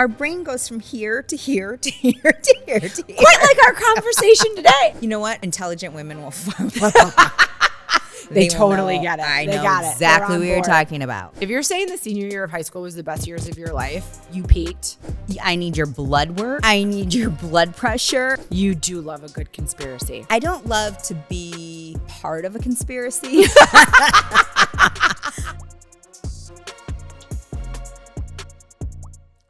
Our brain goes from here to here to here to here to here. Quite like our conversation today. You know what? Intelligent women will They totally get it. I They know got it. exactly They're what you're on board. talking about. If you're saying the senior year of high school was the best years of your life, you peaked. I need your blood work. I need your blood pressure. You do love a good conspiracy. I don't love to be part of a conspiracy.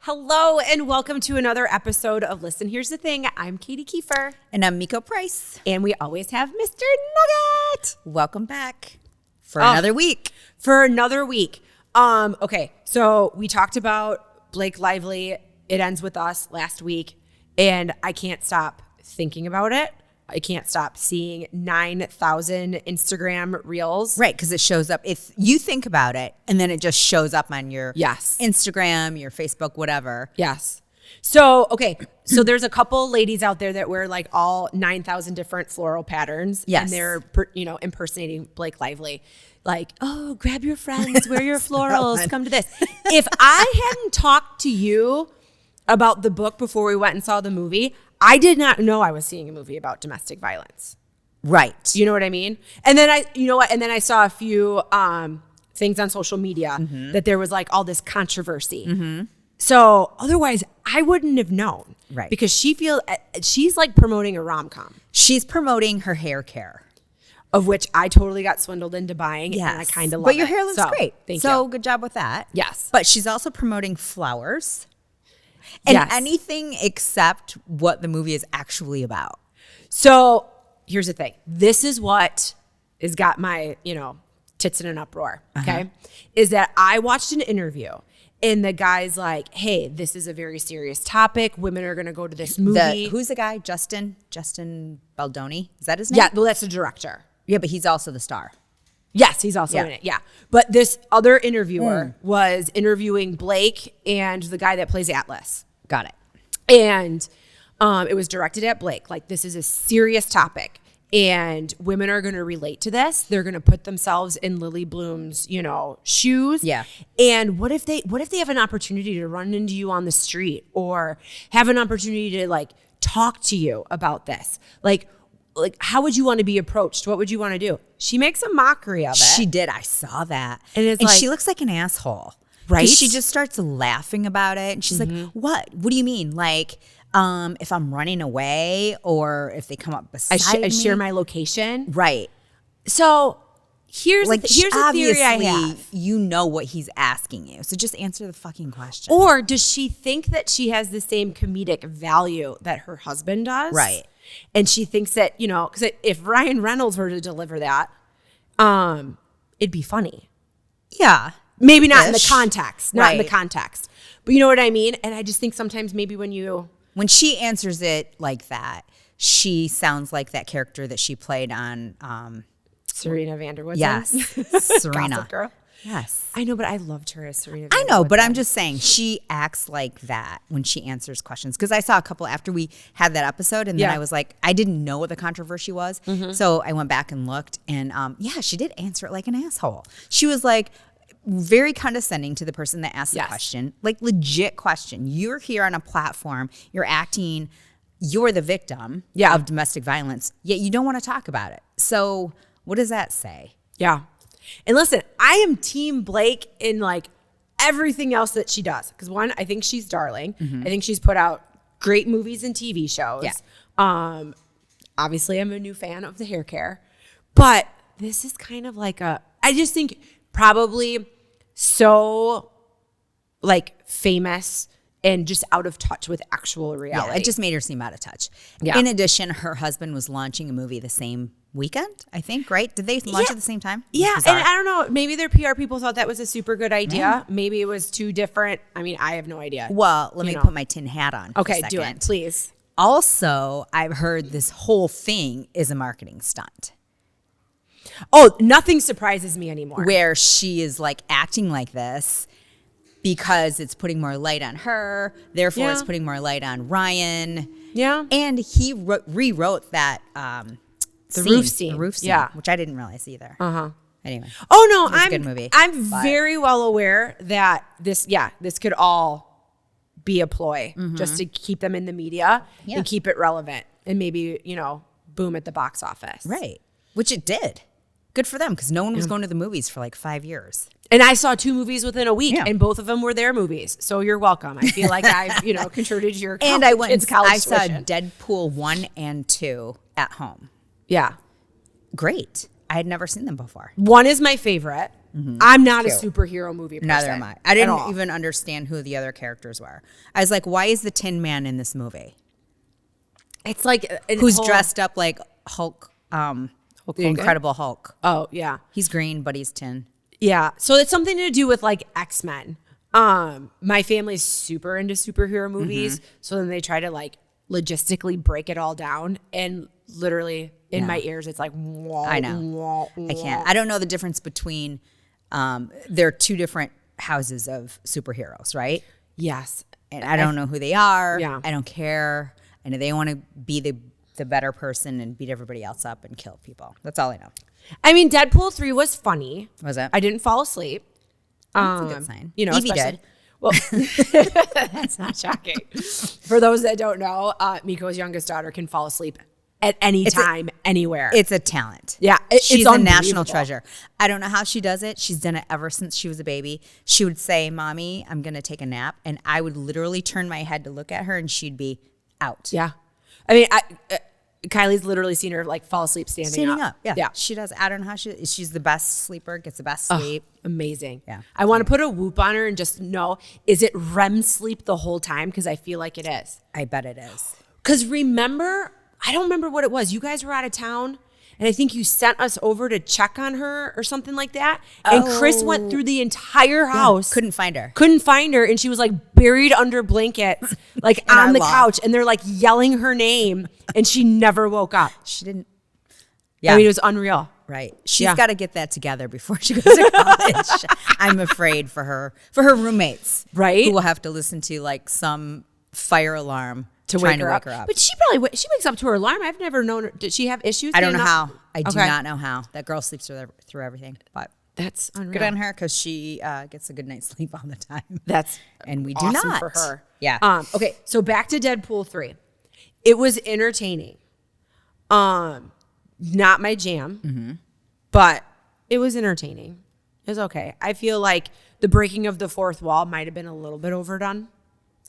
Hello and welcome to another episode of Listen, Here's the Thing. I'm Katie Kiefer. And I'm Meko Price. And we always have Mr. Nugget. Welcome back for another week. Okay, so we talked about Blake Lively. It ends with us last week. And I can't stop thinking about it. I can't stop seeing 9,000 Instagram reels. Right, because it shows up. If you think about it, and then it just shows up on your Instagram, your Facebook, whatever. Yes. So, okay. So there's a couple ladies out there that wear like all 9,000 different floral patterns. Yes. And they're, impersonating Blake Lively. Like, oh, grab your friends, wear your florals, come to this. If I hadn't talked to you about the book before we went and saw the movie, I did not know I was seeing a movie about domestic violence. Right. You know what I mean? And then I saw a few things on social media that there was like all this controversy. Mm-hmm. So otherwise I wouldn't have known. Right. Because she's like promoting a rom-com. She's promoting her hair care. Of which I totally got swindled into buying. Yes. And I kind of love it. But your hair looks great. Thank you. So good job with that. Yes. But she's also promoting flowers. And anything except what the movie is actually about. So here's the thing. This is what has got my, tits in an uproar. Okay. Is that I watched an interview and the guy's like, hey, this is a very serious topic. Women are going to go to this movie. Who's the guy? Justin Baldoni? Is that his name? Yeah. Well, that's the director. Yeah, but he's also the star. Yes, he's also in it. Yeah. But this other interviewer was interviewing Blake and the guy that plays Atlas. Got it. And it was directed at Blake. Like, this is a serious topic. And women are going to relate to this. They're going to put themselves in Lily Bloom's, shoes. Yeah. And what if they have an opportunity to run into you on the street or have an opportunity to like talk to you about this? Like how would you want to be approached? What would you want to do? She makes a mockery of it. She did. I saw that. And she looks like an asshole. Right? She just starts laughing about it. And she's like, what? What do you mean? Like, if I'm running away or if they come up beside me? I share my location. Right. So here's a theory I have. You know what he's asking you. So just answer the fucking question. Or does she think that she has the same comedic value that her husband does? Right. And she thinks that, because if Ryan Reynolds were to deliver that, it'd be funny. Yeah. Maybe not in the context. Not in the Right. context. But you know what I mean? And I just think sometimes maybe when she answers it like that, she sounds like that character that she played on Serena Vanderwood's. Yes. Serena. Gossip Girl. Yes. I know, but I loved her as Serena I know, Vanderwood but then. I'm just saying she acts like that when she answers questions. Because I saw a couple after we had that episode, and then I was like, I didn't know what the controversy was. Mm-hmm. So I went back and looked, and she did answer it like an asshole. She was like very condescending to the person that asked the question, like legit question. You're here on a platform, you're the victim of domestic violence, yet you don't want to talk about it. So what does that say? Yeah. And listen, I am Team Blake in like everything else that she does. Because one, I think she's darling. Mm-hmm. I think she's put out great movies and TV shows. Yeah. Obviously, I'm a new fan of the hair care. But this is kind of like I just think probably so like famous and just out of touch with actual reality. Yeah, it just made her seem out of touch. Yeah. In addition, her husband was launching a movie the same weekend, I think, right? Did they launch at the same time? Yeah, and I don't know. Maybe their PR people thought that was a super good idea. Yeah. Maybe it was too different. I mean, I have no idea. Well, let me put my tin hat on. Okay, do it, please. Also, I've heard this whole thing is a marketing stunt. Oh, nothing surprises me anymore. Where she is like acting like this because it's putting more light on her. Therefore, it's putting more light on Ryan. Yeah. And he rewrote that the roof scene, which I didn't realize either. Anyway. Oh no, it was a good movie. I'm very well aware that this could all be a ploy just to keep them in the media and keep it relevant and maybe, boom at the box office. Right. Which it did. Good for them because no one was going to the movies for like 5 years. And I saw 2 movies within a week and both of them were their movies. So you're welcome. I feel like I've, contributed to your and I went. I saw tuition. Deadpool 1 and 2 at home. Yeah. Great. I had never seen them before. 1 is my favorite. I'm not a superhero movie person. Neither am I. I didn't even understand who the other characters were. I was like, why is the Tin Man in this movie? It's like who's dressed up like Hulk, the Incredible Hulk. Oh, yeah. He's green, but he's tin. Yeah. So it's something to do with like X-Men. My family's super into superhero movies. So then they try to like logistically break it all down, and literally in my ears, it's like, wah, I know. Wah, I can't. I don't know the difference between, there are 2 different houses of superheroes, right? Yes. And I don't know who they are. Yeah. I don't care. I know they want to be the better person and beat everybody else up and kill people. That's all I know. I mean, Deadpool 3 was funny. Was it? I didn't fall asleep. That's a good sign. Evie did. Well, that's not shocking. For those that don't know, Meko's youngest daughter can fall asleep at any time, anywhere. It's a talent. Yeah. She's it's a national treasure. I don't know how she does it. She's done it ever since she was a baby. She would say, Mommy, I'm going to take a nap. And I would literally turn my head to look at her and she'd be out. Yeah. I mean, Kylie's literally seen her like fall asleep standing up. Yeah. She does. I don't know how she's the best sleeper, gets the best sleep. Amazing. Yeah. I want to put a whoop on her and just know, is it REM sleep the whole time? Because I feel like it is. I bet it is. Because remember, I don't remember what it was. You guys were out of town, and I think you sent us over to check on her or something like that. And Chris went through the entire house. Couldn't find her. And she was like buried under blankets, like on the couch. And they're like yelling her name, and she never woke up. She didn't. Yeah. I mean, it was unreal. Right. She's got to get that together before she goes to college. I'm afraid for her roommates. Right. Who will have to listen to like some fire alarm to wake her up. But she wakes up to her alarm. I've never known her. Did she have issues? I don't know how. I do not know how. That girl sleeps through everything. But that's unreal. Good on her because she gets a good night's sleep all the time. And we do awesome not. For her. Yeah. Okay. So back to Deadpool 3. It was entertaining. Not my jam, but it was entertaining. It was okay. I feel like the breaking of the fourth wall might have been a little bit overdone.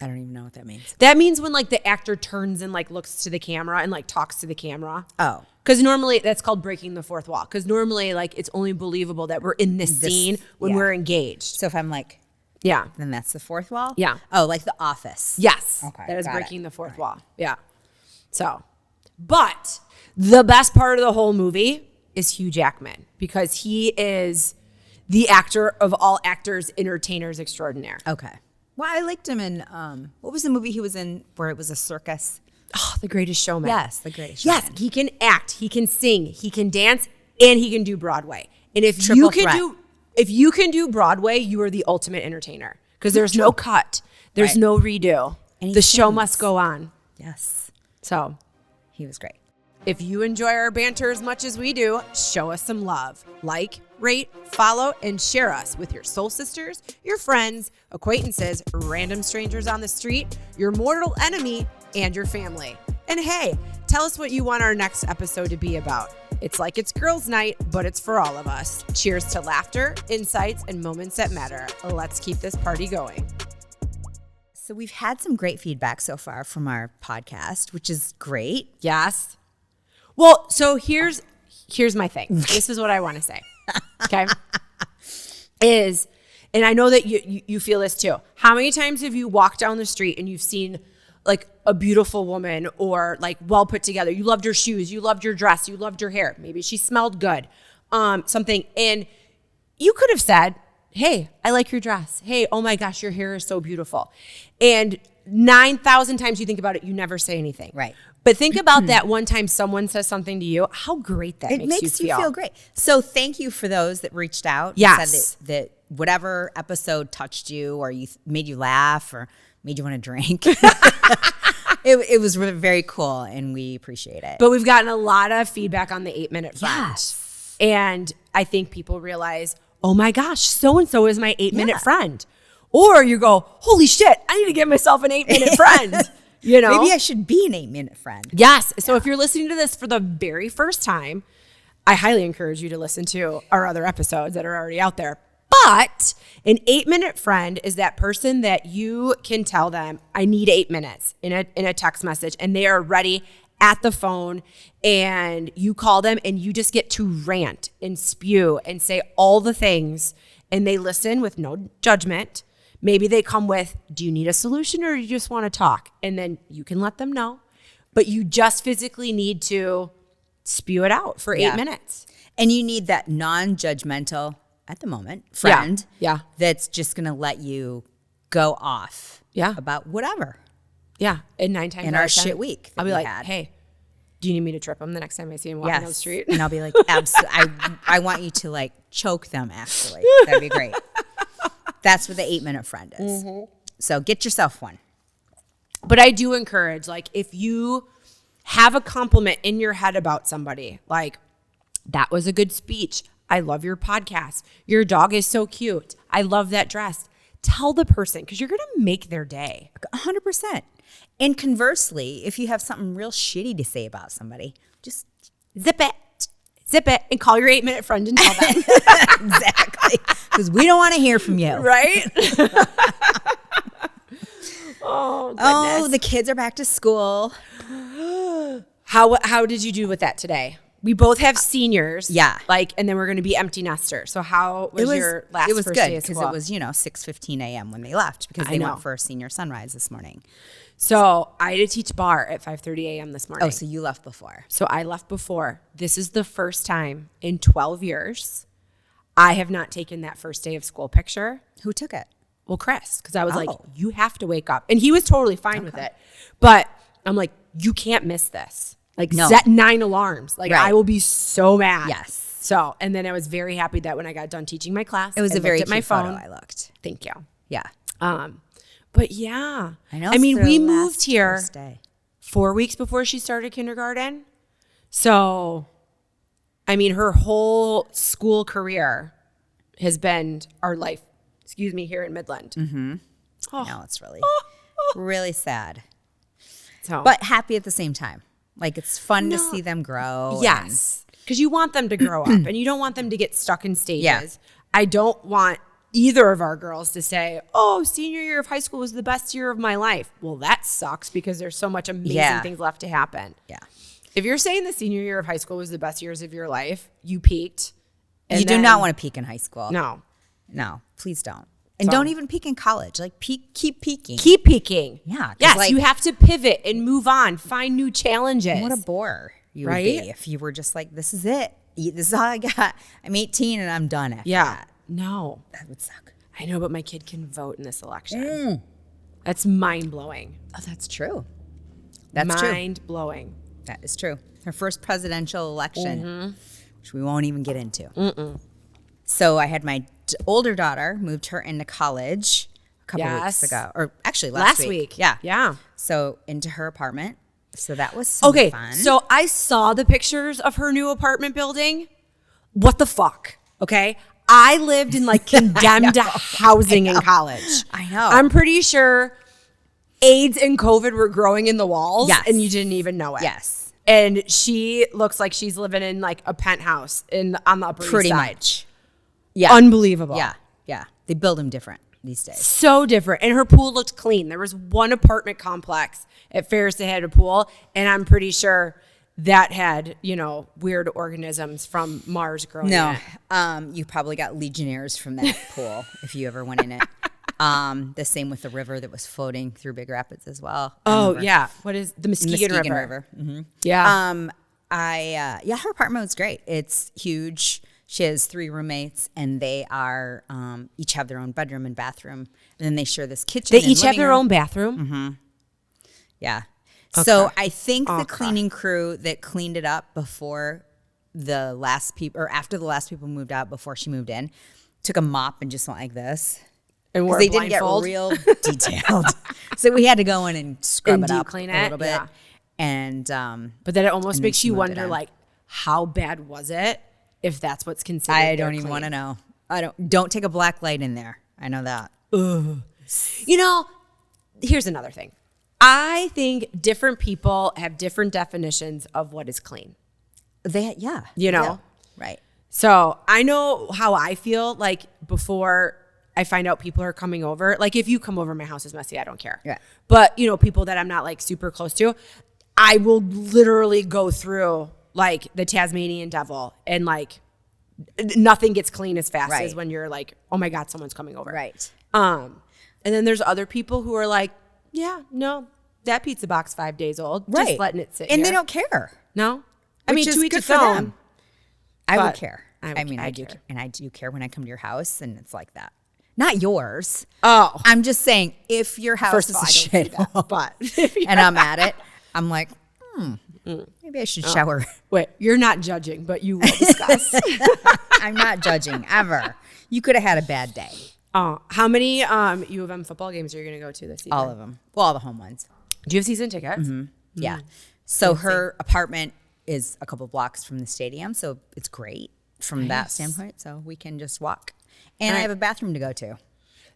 I don't even know what that means. That means when like the actor turns and like looks to the camera and like talks to the camera. Oh. Because normally that's called breaking the fourth wall. Because normally like it's only believable that we're in this scene when we're engaged. So if I'm like, then that's the fourth wall? Yeah. Oh, like The Office. Yes. Okay. That is breaking the fourth wall. Yeah. So, but the best part of the whole movie is Hugh Jackman because he is the actor of all actors, entertainers extraordinaire. Okay. Well, I liked him in, what was the movie he was in where it was a circus? Oh, The Greatest Showman. Yes, The Greatest Showman. Yes, he can act, he can sing, he can dance, and he can do Broadway. And if you can do Broadway, you are the ultimate entertainer because there's no cut, there's no redo. And the show must go on. Yes. So, he was great. If you enjoy our banter as much as we do, show us some love. Like, rate, follow, and share us with your soul sisters, your friends, acquaintances, random strangers on the street, your mortal enemy, and your family. And hey, tell us what you want our next episode to be about. It's like it's girls' night, but it's for all of us. Cheers to laughter, insights, and moments that matter. Let's keep this party going. So we've had some great feedback so far from our podcast, which is great. Yes. Well, so here's my thing. This is what I want to say. Okay. And I know that you feel this too. How many times have you walked down the street and you've seen like a beautiful woman or like well put together? You loved her shoes, you loved your dress, you loved her hair. Maybe she smelled good, something. And you could have said, hey, I like your dress. Hey, oh my gosh, your hair is so beautiful. And 9,000 times you think about it, you never say anything. Right. But think about that one time someone says something to you, how great that makes you feel. It makes you feel great. So thank you for those that reached out. Yes. And said that whatever episode touched you or made you laugh or made you want to drink. It was really very cool and we appreciate it. But we've gotten a lot of feedback on the 8-minute friend. Yes. And I think people realize, oh my gosh, so-and-so is my 8-minute friend. Or you go, holy shit, I need to get myself an 8-minute friend. You know, maybe I should be an 8-minute friend. Yes. So if you're listening to this for the very first time, I highly encourage you to listen to our other episodes that are already out there. But an 8-minute friend is that person that you can tell them, I need 8 minutes in a text message, and they are ready at the phone, and you call them and you just get to rant and spew and say all the things, and they listen with no judgment. Maybe they come with, do you need a solution or do you just want to talk? And then you can let them know, but you just physically need to spew it out for 8 minutes. And you need that non-judgmental, at the moment, friend that's just going to let you go off about whatever. Yeah. And 9 times in our shit week. I'll be like, hey, do you need me to trip him the next time I see him walking down the street? And I'll be like, absolutely. I want you to like choke them, actually. That'd be great. That's what the 8-minute friend is. Mm-hmm. So get yourself one. But I do encourage, like, if you have a compliment in your head about somebody, like, that was a good speech. I love your podcast. Your dog is so cute. I love that dress. Tell the person, because you're going to make their day. 100%. And conversely, if you have something real shitty to say about somebody, just zip it, and call your 8-minute friend and tell them. Exactly. Because we don't want to hear from you. Right? Oh, goodness. Oh, the kids are back to school. How did you do with that today? We both have seniors. Yeah. Like, and then we're going to be empty nesters. So how was your last It was first good day of because school? it was, 6:15 a.m. when they left because they went for a senior sunrise this morning. So I had to teach bar at 5:30 a.m. this morning. Oh, so you left before. So I left before. This is the first time in 12 years I have not taken that first day of school picture. Who took it? Well, Chris, because I was like, you have to wake up. And he was totally fine with it. But I'm like, you can't miss this. Like, set 9 alarms. Like, I will be so mad. Yes. So, and then I was very happy that when I got done teaching my class, it was I a very looked at my cute phone. photo I looked. Thank you. Yeah. But yeah. I know. I mean, we moved first here day. 4 weeks before she started kindergarten. So, I mean, her whole school career has been our life, here in Midland. Mm-hmm. Oh. No, it's really, really sad. So, but happy at the same time. Like, it's fun to see them grow. Yes. Because you want them to grow up and you don't want them to get stuck in stages. Yeah. I don't want either of our girls to say, oh, senior year of high school was the best year of my life. Well, that sucks because there's so much amazing things left to happen. Yeah. If you're saying the senior year of high school was the best years of your life, you peaked. You do not want to peak in high school. No, please don't. And don't even peak in college. Like, keep peaking. Keep peaking. Yeah. Yes, like, you have to pivot and move on, find new challenges. What a bore you would be if you were just like, this is it. This is all I got. I'm 18 and I'm done after that. No. That would suck. I know, but my kid can vote in this election. That's mind-blowing. Oh, that's true. That's true. Mind-blowing. That is true. Her first presidential election, which we won't even get into. So I had my older daughter, moved her into college a couple weeks ago. Or actually last week. Yeah. Yeah. So into her apartment. So that was so fun. So I saw the pictures of her new apartment building. What the fuck? Okay. I lived in like condemned housing in college. I know. I'm pretty sure AIDS and COVID were growing in the walls. Yes. And you didn't even know it. Yes. And she looks like she's living in like a penthouse on the Upper East Side. Pretty much. Yeah. Unbelievable. Yeah. Yeah. They build them different these days. So different. And her pool looked clean. There was one apartment complex at Ferris that had a pool. And I'm pretty sure that had, weird organisms from Mars growing in it. You probably got legionnaires from that pool if you ever went in it. The same with the river that was floating through Big Rapids as well. Oh, yeah. What is the Muskegon River? Mm-hmm. Yeah. Her apartment was great. It's huge. She has 3 roommates, and they are each have their own bedroom and bathroom, and then they share this kitchen. They each have their own bathroom? Mm-hmm. Yeah. Okay. So I think the cleaning crew that cleaned it up before the last people, or after the last people moved out, before she moved in, took a mop and just went like this. And they didn't get real detailed. So we had to go in and scrub it up a little bit. Yeah. And but then it almost makes you wonder, like, how bad was it? If that's what's considered. I don't even want to know. Don't take a black light in there. I know that. ugh. You know, here's another thing. I think different people have different definitions of what is clean. You know? Right. So I know how I feel like before I find out people are coming over. Like if you come over, my house is messy, I don't care. Yeah. But, you know, people that I'm not like super close to, I will literally go through like the Tasmanian devil and like nothing gets clean as fast as when you're like, oh my God, someone's coming over. Right. And then there's other people who are like, yeah, no, that pizza box 5 days old. Right. Just letting it sit And here. they don't care. No? I mean, Which to is each good its for own. them. I would care. I do care. And I do care when I come to your house and it's like that. Not yours. Oh. I'm just saying if your house First is of all, a I don't do that, shithole but and I'm at it, I'm like, maybe I should shower. Wait, you're not judging, but you will discuss. I'm not judging ever. You could have had a bad day. How many U of M football games are you going to go to this season? All of them. Well, all the home ones. Do you have season tickets? Yeah. So her apartment is a couple blocks from the stadium, so it's great from that standpoint. So we can just walk. And I have a bathroom to go to.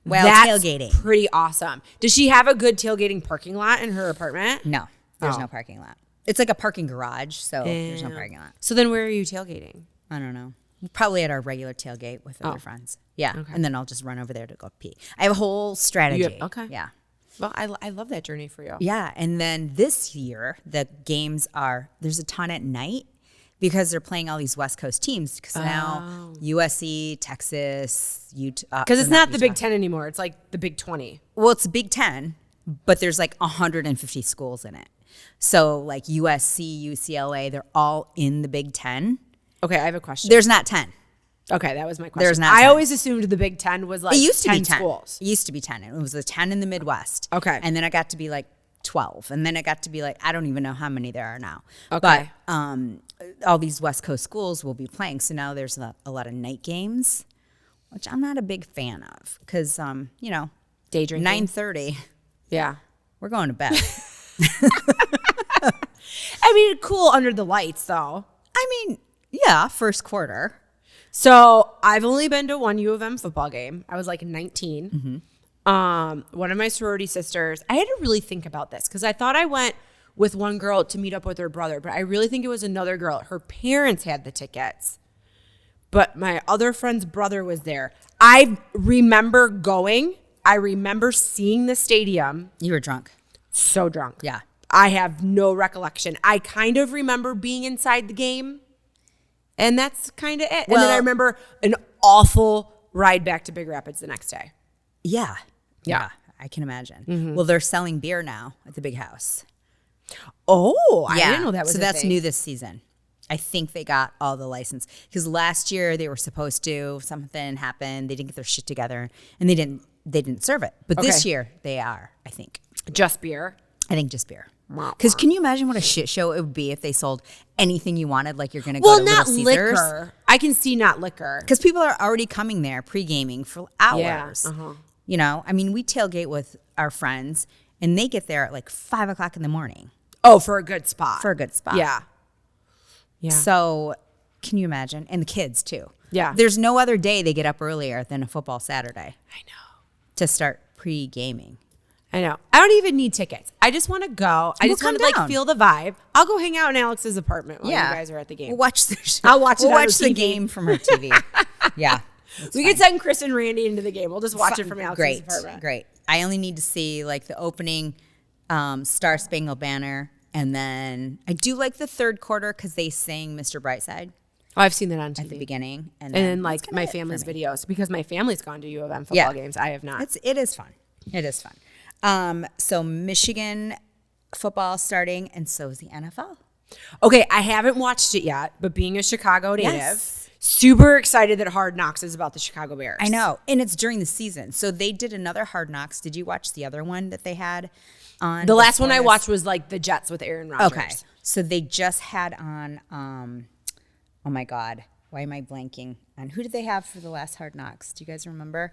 Well, That's tailgating. pretty awesome. Does she have a good tailgating parking lot in her apartment? No, there's no parking lot. It's like a parking garage, so there's no parking lot. So then where are you tailgating? I don't know. Probably at our regular tailgate with other friends. Yeah. Okay. And then I'll just run over there to go pee. I have a whole strategy. Okay. Yeah. Well, I love that journey for you. Yeah. And then this year, the games there's a ton at night because they're playing all these West Coast teams. Because now USC, Texas, Utah. Because it's not the Big Ten anymore. It's like the Big 20. Well, it's Big Ten, but there's like 150 schools in it. So like USC, UCLA, they're all in the Big Ten. Okay, I have a question. There's not 10. Okay, that was my question. There's not I 10. always assumed the Big Ten was like It used to 10 be 10 schools. It used to be 10. It was the 10 in the Midwest. Okay. And then it got to be like 12. And then it got to be like, I don't even know how many there are now. Okay. But all these West Coast schools will be playing. So now there's a lot of night games, which I'm not a big fan of because, you know, Day drinking. 9:30. Yeah. We're going to bed. I mean, cool under the lights, though. I mean, yeah, first quarter. So I've only been to one U of M football game. I was like 19. One of my sorority sisters, I had to really think about this because I thought I went with one girl to meet up with her brother, but I really think it was another girl. Her parents had the tickets, but my other friend's brother was there. I remember going. I remember seeing the stadium. You were drunk. So drunk. Yeah. I have no recollection. I kind of remember being inside the game, and that's kind of it. And then I remember an awful ride back to Big Rapids the next day. Yeah. I can imagine. Well, they're selling beer now at the big house. Oh, I didn't know that was so a that's thing. new this season. I think they got all the license because last year they were supposed to. Something happened. They didn't get their shit together, and they didn't serve it. But this year they are. I think Just beer. I think just beer. Because can you imagine what a shit show it would be if they sold anything you wanted? Like you're going to go to Little Caesars. Liquor. I can see not liquor. Because people are already coming there pre-gaming for hours. Yeah, You know, I mean, we tailgate with our friends, and they get there at like 5 o'clock in the morning. Oh, for a good spot. For a good spot. Yeah. So can you imagine? And the kids, too. Yeah. There's no other day they get up earlier than a football Saturday. I know. To start pre-gaming. I know. I don't even need tickets. I just want to go. I just want to like feel the vibe. I'll go hang out in Alex's apartment while you guys are at the game. We'll watch the I'll watch it. We'll on watch her the TV. game from her TV. Yeah. We could send Chris and Randy into the game. We'll just watch it from Alex's apartment. Great. I only need to see like the opening Star Spangled Banner. And then I do like the third quarter because they sing Mr. Brightside. Oh, I've seen that on TV. At the beginning. And then like my family's videos because my family's gone to U of M football games. I have not. It is fun. It is fun. So Michigan football starting, and so is the NFL. Okay, I haven't watched it yet, but being a Chicago native, Yes. super excited that Hard Knocks is about the Chicago Bears. I know, and it's during the season. So they did another Hard Knocks. Did you watch the other one that they had on? The last one I before this? watched was like the Jets with Aaron Rodgers. Okay, so they just had on. Oh my God, why am I blanking on who did they have for the last Hard Knocks? Do you guys remember?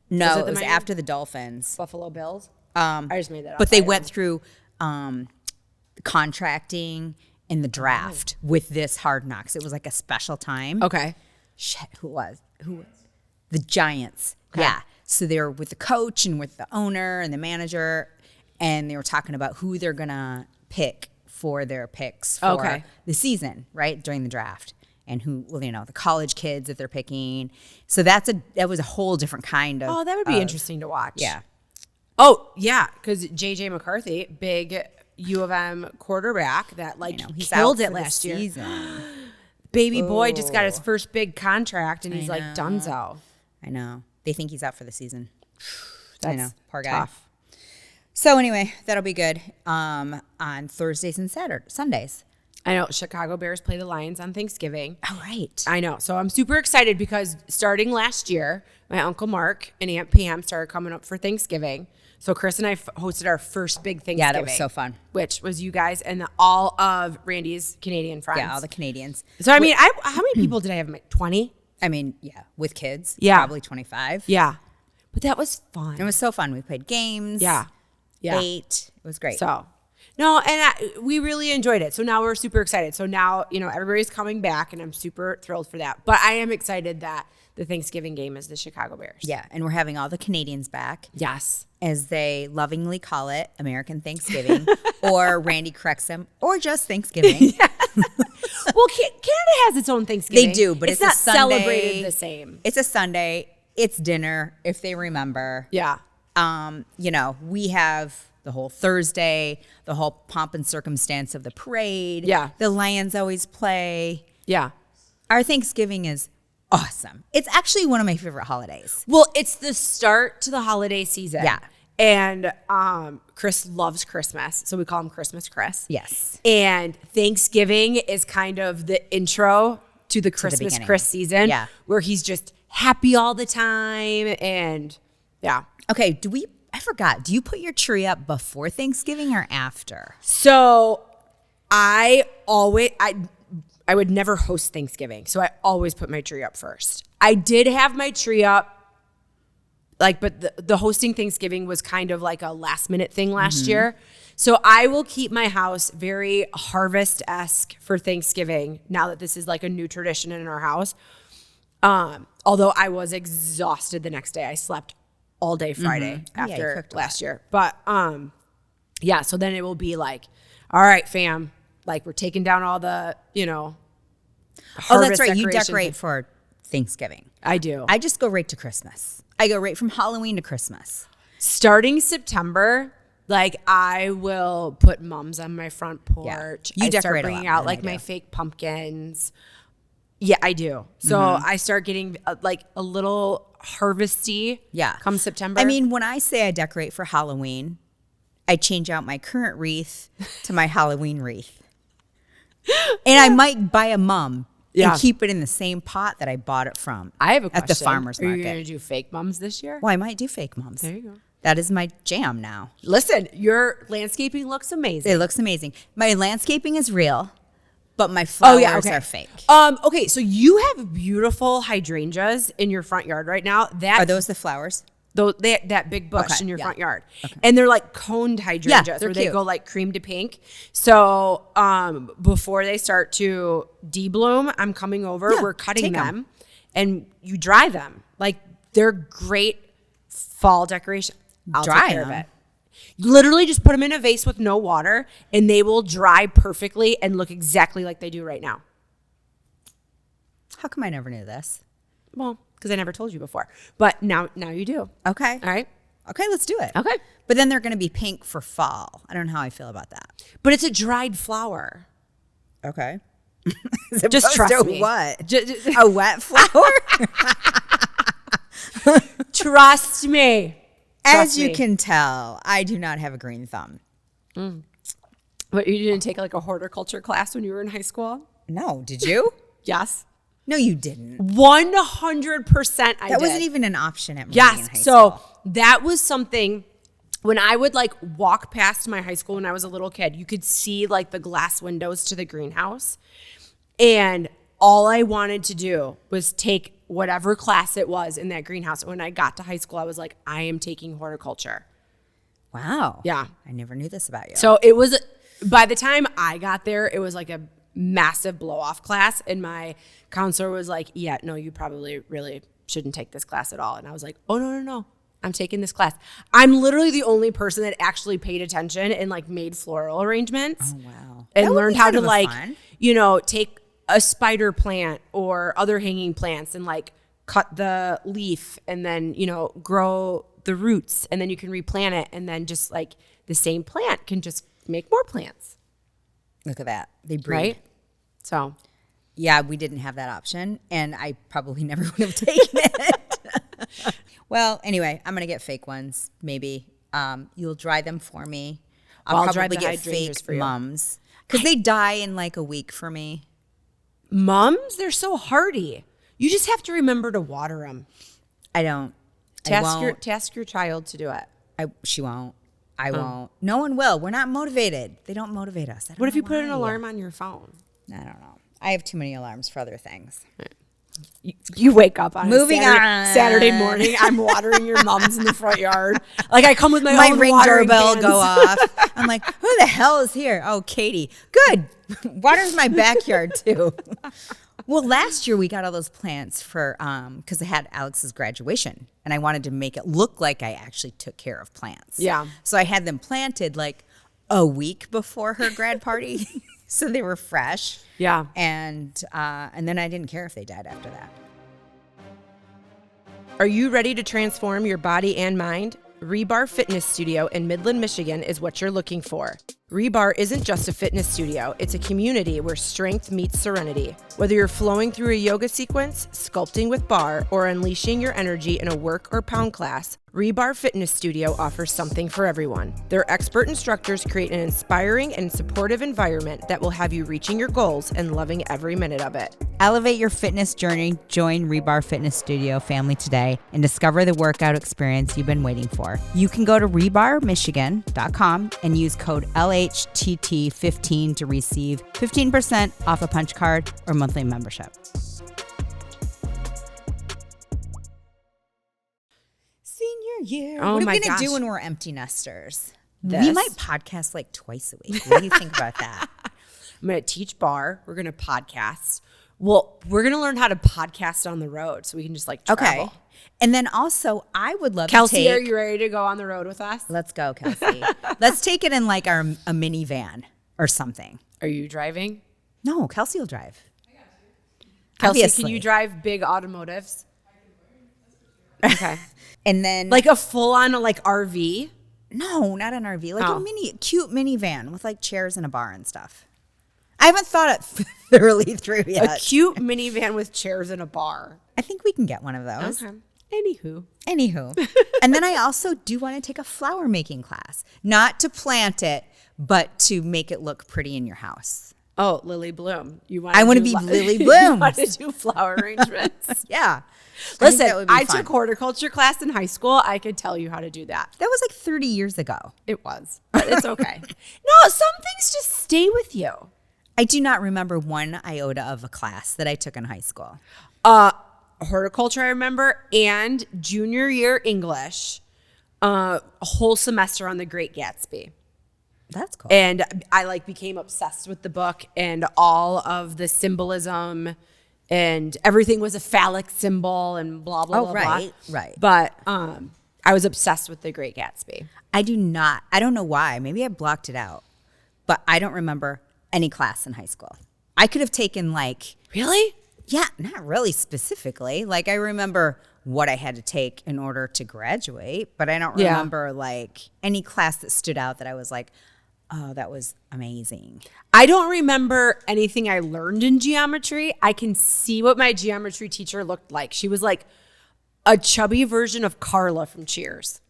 No, it was after the Dolphins. Buffalo Bills. I just made that up. But they went through contracting and the draft with this Hard Knocks. It was like a special time. Okay. Shit, who was? The Giants. Okay. Yeah. So they were with the coach and with the owner and the manager, and they were talking about who they're going to pick for their picks for the season, right, during the draft. And who, well, the college kids that they're picking. So that was a whole different kind of. Oh, that would be interesting to watch. Yeah. Oh, yeah, because J.J. McCarthy, big U of M quarterback that he's killed out it for last the year. Season. Baby boy just got his first big contract, and he's like dunzo. I know. They think he's out for the season. That's I know. Poor guy. tough. So anyway, that'll be good on Thursdays and Sundays. I know Chicago Bears play the Lions on Thanksgiving. Oh, right. I know. So I'm super excited because starting last year, my Uncle Mark and Aunt Pam started coming up for Thanksgiving. So Chris and I hosted our first big Thanksgiving. Yeah, that was so fun. Which was you guys and all of Randy's Canadian friends. Yeah, all the Canadians. So, I mean, how many people did I have? 20? I mean, yeah, with kids. Yeah. Probably 25. Yeah. But that was fun. It was so fun. We played games. Yeah. Ate. It was great. So, no, and we really enjoyed it. So now we're super excited. So now, everybody's coming back, and I'm super thrilled for that. But I am excited that the Thanksgiving game is the Chicago Bears. Yeah, and we're having all the Canadians back. Yes. As they lovingly call it, American Thanksgiving, or Randy corrects them, or just Thanksgiving. Well, Canada has its own Thanksgiving. They do, but it's not a Sunday, celebrated the same. It's a Sunday. It's dinner, if they remember. Yeah. We have the whole Thursday, the whole pomp and circumstance of the parade. Yeah. The Lions always play. Yeah. Our Thanksgiving is awesome. It's actually one of my favorite holidays. Well, it's the start to the holiday season. Yeah. And Chris loves Christmas, so we call him Christmas Chris. Yes. And Thanksgiving is kind of the intro to the Christmas Chris season. Yeah. Where he's just happy all the time, and yeah. Okay, I forgot. Do you put your tree up before Thanksgiving or after? So I would never host Thanksgiving, so I always put my tree up first. I did have my tree up, but the hosting Thanksgiving was kind of like a last minute thing last year. So I will keep my house very harvest-esque for Thanksgiving now that this is like a new tradition in our house. Although I was exhausted the next day. I slept all day Friday after last year. But yeah, so then it will be like, all right, fam, like we're taking down all the, Oh, that's right. You decorate for Thanksgiving. I do. I just go right to Christmas. I go right from Halloween to Christmas. Starting September, I will put mums on my front porch. Yeah. You decorate start bringing out my fake pumpkins. Yeah, I do. So I start getting a little harvesty. Yeah. Come September. I mean, when I say I decorate for Halloween, I change out my current wreath to my Halloween wreath. And I might buy a mum and keep it in the same pot that I bought it from. I have a question. At the farmer's market. Are you going to do fake mums this year? Well, I might do fake mums. There you go. That is my jam now. Listen, your landscaping looks amazing. It looks amazing. My landscaping is real, but my flowers are fake. Okay, so you have beautiful hydrangeas in your front yard right now. Are those the flowers? That big bush in your front yard. Okay. And they're like coned hydrangeas where they go cream to pink. So before they start to de-bloom, I'm coming over. We're cutting them and you dry them. They're great fall decoration. I'll take care of it. Literally just put them in a vase with no water and they will dry perfectly and look exactly like they do right now. How come I never knew this? Well, because I never told you before. But now you do. Okay. All right. Okay, let's do it. Okay. But then they're going to be pink for fall. I don't know how I feel about that. But it's a dried flower. Okay. Just trust me. What? A wet flower? Trust me. As you can tell, I do not have a green thumb. But you didn't take a horticulture class when you were in high school? No. Did you? Yes. No, you didn't. 100% I did. That wasn't even an option at Meridian High School. So that was something when I would walk past my high school when I was a little kid, you could see the glass windows to the greenhouse. And all I wanted to do was take whatever class it was in that greenhouse. When I got to high school, I was like, I am taking horticulture. Wow. Yeah. I never knew this about you. So it was, by the time I got there, it was a massive blow-off class. And my counselor was like, yeah, no, you probably really shouldn't take this class at all. And I was like, oh, no. I'm taking this class. I'm literally the only person that actually paid attention and like made floral arrangements. Oh, wow. And learned how to like, fun. Take a spider plant or other hanging plants and like cut the leaf and then, grow the roots, and then you can replant it, and then just like the same plant can just make more plants. Look at that. They breed. Right? So, yeah, we didn't have that option, and I probably never would have taken it. Well, anyway, I'm going to get fake ones, maybe. You'll dry them for me. I'll dry probably the get hydrangeas fake for you. mums because they die in like a week for me. Mums, they're so hardy. You just have to remember to water them. I don't. Task your child to do it. She won't. I won't. No one will. We're not motivated. They don't motivate us. What if you put an alarm on your phone? I don't know. I have too many alarms for other things. You wake up on Moving Saturday morning. I'm watering your mums in the front yard. Like I come with my own ring watering doorbell cans. go off. I'm like, who the hell is here? Oh, Katie. Good. Waters my backyard too. Well, last year we got all those plants for because I had Alex's graduation, and I wanted to make it look like I actually took care of plants. Yeah. So I had them planted like a week before her grad party, so they were fresh. Yeah. And then I didn't care if they died after that. Are you ready to transform your body and mind? Rebar Fitness Studio in Midland, Michigan is what you're looking for. Rebar isn't just a fitness studio, it's a community where strength meets serenity. Whether you're flowing through a yoga sequence, sculpting with barre, or unleashing your energy in a work or pound class, Rebar Fitness Studio offers something for everyone. Their expert instructors create an inspiring and supportive environment that will have you reaching your goals and loving every minute of it. Elevate your fitness journey. Join Rebar Fitness Studio family today and discover the workout experience you've been waiting for. You can go to rebarmichigan.com and use code LHTT15 to receive 15% off a punch card or monthly membership. Senior year. Oh what are my we going to gosh. do when we're empty nesters? We This? might podcast like twice a week. What do you think about that? I'm going to teach barre. We're going to podcast. Well, we're going to learn how to podcast on the road so we can just like travel. Okay. And then also, I would love Kelsey, to take... are you ready to go on the road with us? Let's go, Kelsey. Let's take it in like a minivan or something. Are you driving? No, Kelsey will drive. Kelsey, Obviously. can you drive big automotives? Okay. And then... Like a full-on like RV? No, not an RV. Like Oh. cute minivan with like chairs and a bar and stuff. I haven't thought it thoroughly through yet. A cute minivan with chairs and a bar. I think we can get one of those. Okay. Anywho. And then I also do want to take a flower making class. Not to plant it, but to make it look pretty in your house. Oh, Lily Bloom. I want to be Lily Bloom. You want to do flower arrangements. Yeah. Listen, I fun. took horticulture class in high school. I could tell you how to do that. That was like 30 years ago. It was, but it's okay. No, some things just stay with you. I do not remember one iota of a class that I took in high school. Horticulture, I remember, and junior year English, a whole semester on The Great Gatsby. That's cool. And I like became obsessed with the book and all of the symbolism, and everything was a phallic symbol and blah, blah, blah, right, blah. right. But I was obsessed with The Great Gatsby. I don't know why. Maybe I blocked it out, but I don't remember any class in high school. I could have taken like... Really? Yeah, not really specifically. Like I remember what I had to take in order to graduate, but I don't remember like any class that stood out that I was like, oh, that was amazing. I don't remember anything I learned in geometry. I can see what my geometry teacher looked like. She was like a chubby version of Carla from Cheers.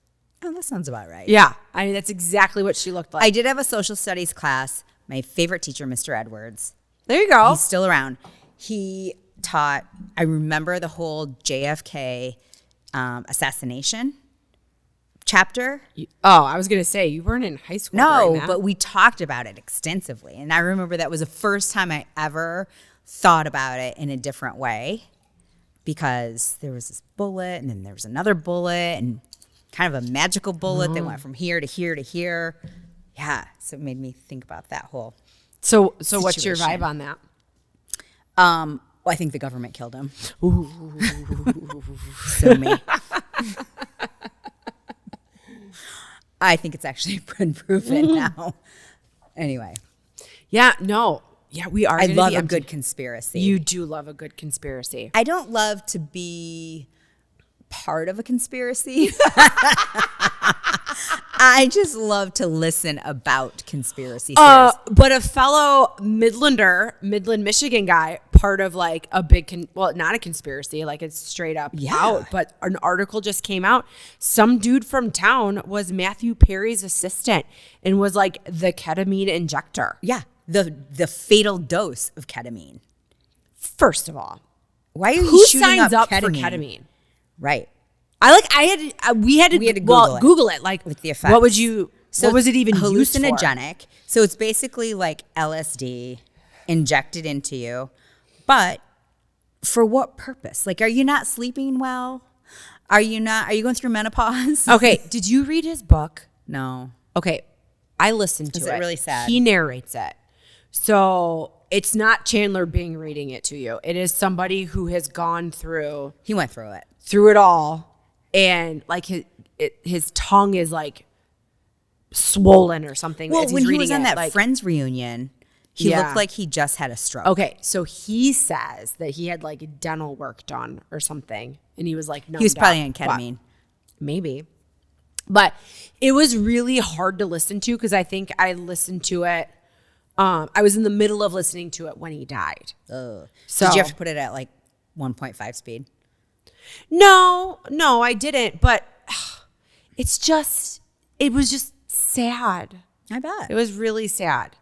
Oh, that sounds about right. Yeah. I mean, that's exactly what she looked like. I did have a social studies class. My favorite teacher, Mr. Edwards. There you go. He's still around. He taught, I remember the whole JFK assassination chapter. I was going to say, you weren't in high school. No, but we talked about it extensively. And I remember that was the first time I ever thought about it in a different way, because there was this bullet and then there was another bullet and kind of a magical bullet that went from here to here to here. Yeah, so it made me think about that whole So what's your situation. vibe on that? Well, I think the government killed him. So me. I think it's actually been proven now. Anyway. Yeah, no. Yeah, we are. I love a good conspiracy. You do love a good conspiracy. I don't love to be part of a conspiracy. I just love to listen about conspiracy theories. But a fellow Midland, Michigan guy, part of like a big, not a conspiracy, like it's straight up out, but an article just came out. Some dude from town was Matthew Perry's assistant and was like the ketamine injector. Yeah, the fatal dose of ketamine. First of all, why are you who shooting signs up ketamine? for ketamine? Right. We had to Google it. Like with the effects. What was it even used for? Hallucinogenic. So it's basically like LSD injected into you. But for what purpose? Like, are you not sleeping well? Are you going through menopause? Okay. Did you read his book? No. Okay. I listened to it. Is it really sad? He narrates it. So it's not Chandler Bing reading it to you. It is somebody who has gone through. He went through it. Through it all. And like his tongue is like swollen or something. Well, as he's when he reading was on it. that Like, Friends reunion, he looked like he just had a stroke. Okay, so he says that he had like dental work done or something, and he was like numbed He was probably out. on ketamine. Maybe. But it was really hard to listen to because I think I listened to it. I was in the middle of listening to it when he died. So Did you have to put it at like 1.5 speed? No, I didn't. But it was just sad. I bet. It was really sad,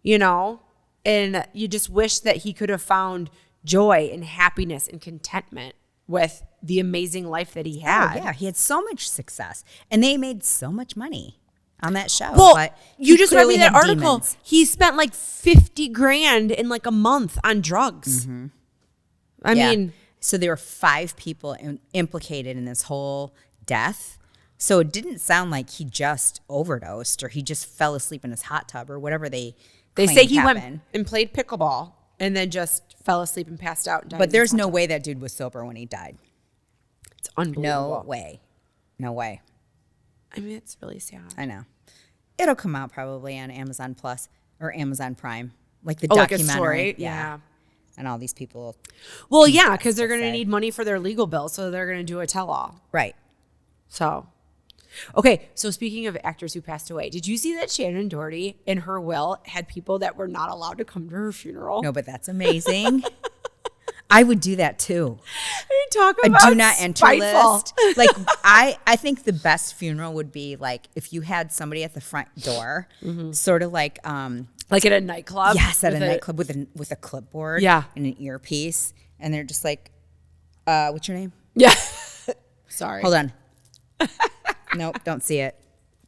you know? And you just wish that he could have found joy and happiness and contentment with the amazing life that he had. Oh, yeah, he had so much success. And they made so much money on that show. Well, but you just read me that article. Demons. He spent like $50,000 in like a month on drugs. Mm-hmm. I mean, so there were 5 people implicated in this whole death. So it didn't sound like he just overdosed or he just fell asleep in his hot tub or whatever they say he happened. went and played pickleball and then just fell asleep and passed out. And died But there's no way that dude was sober when he died. It's unbelievable. No way. No way. I mean, it's really sad. I know. It'll come out probably on Amazon Plus or Amazon Prime. Like the Like a documentary. story? Yeah. And all these people. Well, yeah, because they're going to need money for their legal bill, so they're going to do a tell-all. Right. So, okay. So speaking of actors who passed away, did you see that Shannon Doherty in her will had people that were not allowed to come to her funeral? No, but that's amazing. I would do that too. You talk about a do not enter spiteful. list. Like I think the best funeral would be like if you had somebody at the front door, sort of like at a nightclub. Yes, at a nightclub with a clipboard, Yeah. and an earpiece, and they're just like, "What's your name?" Yeah. Sorry. Hold on. Nope, don't see it.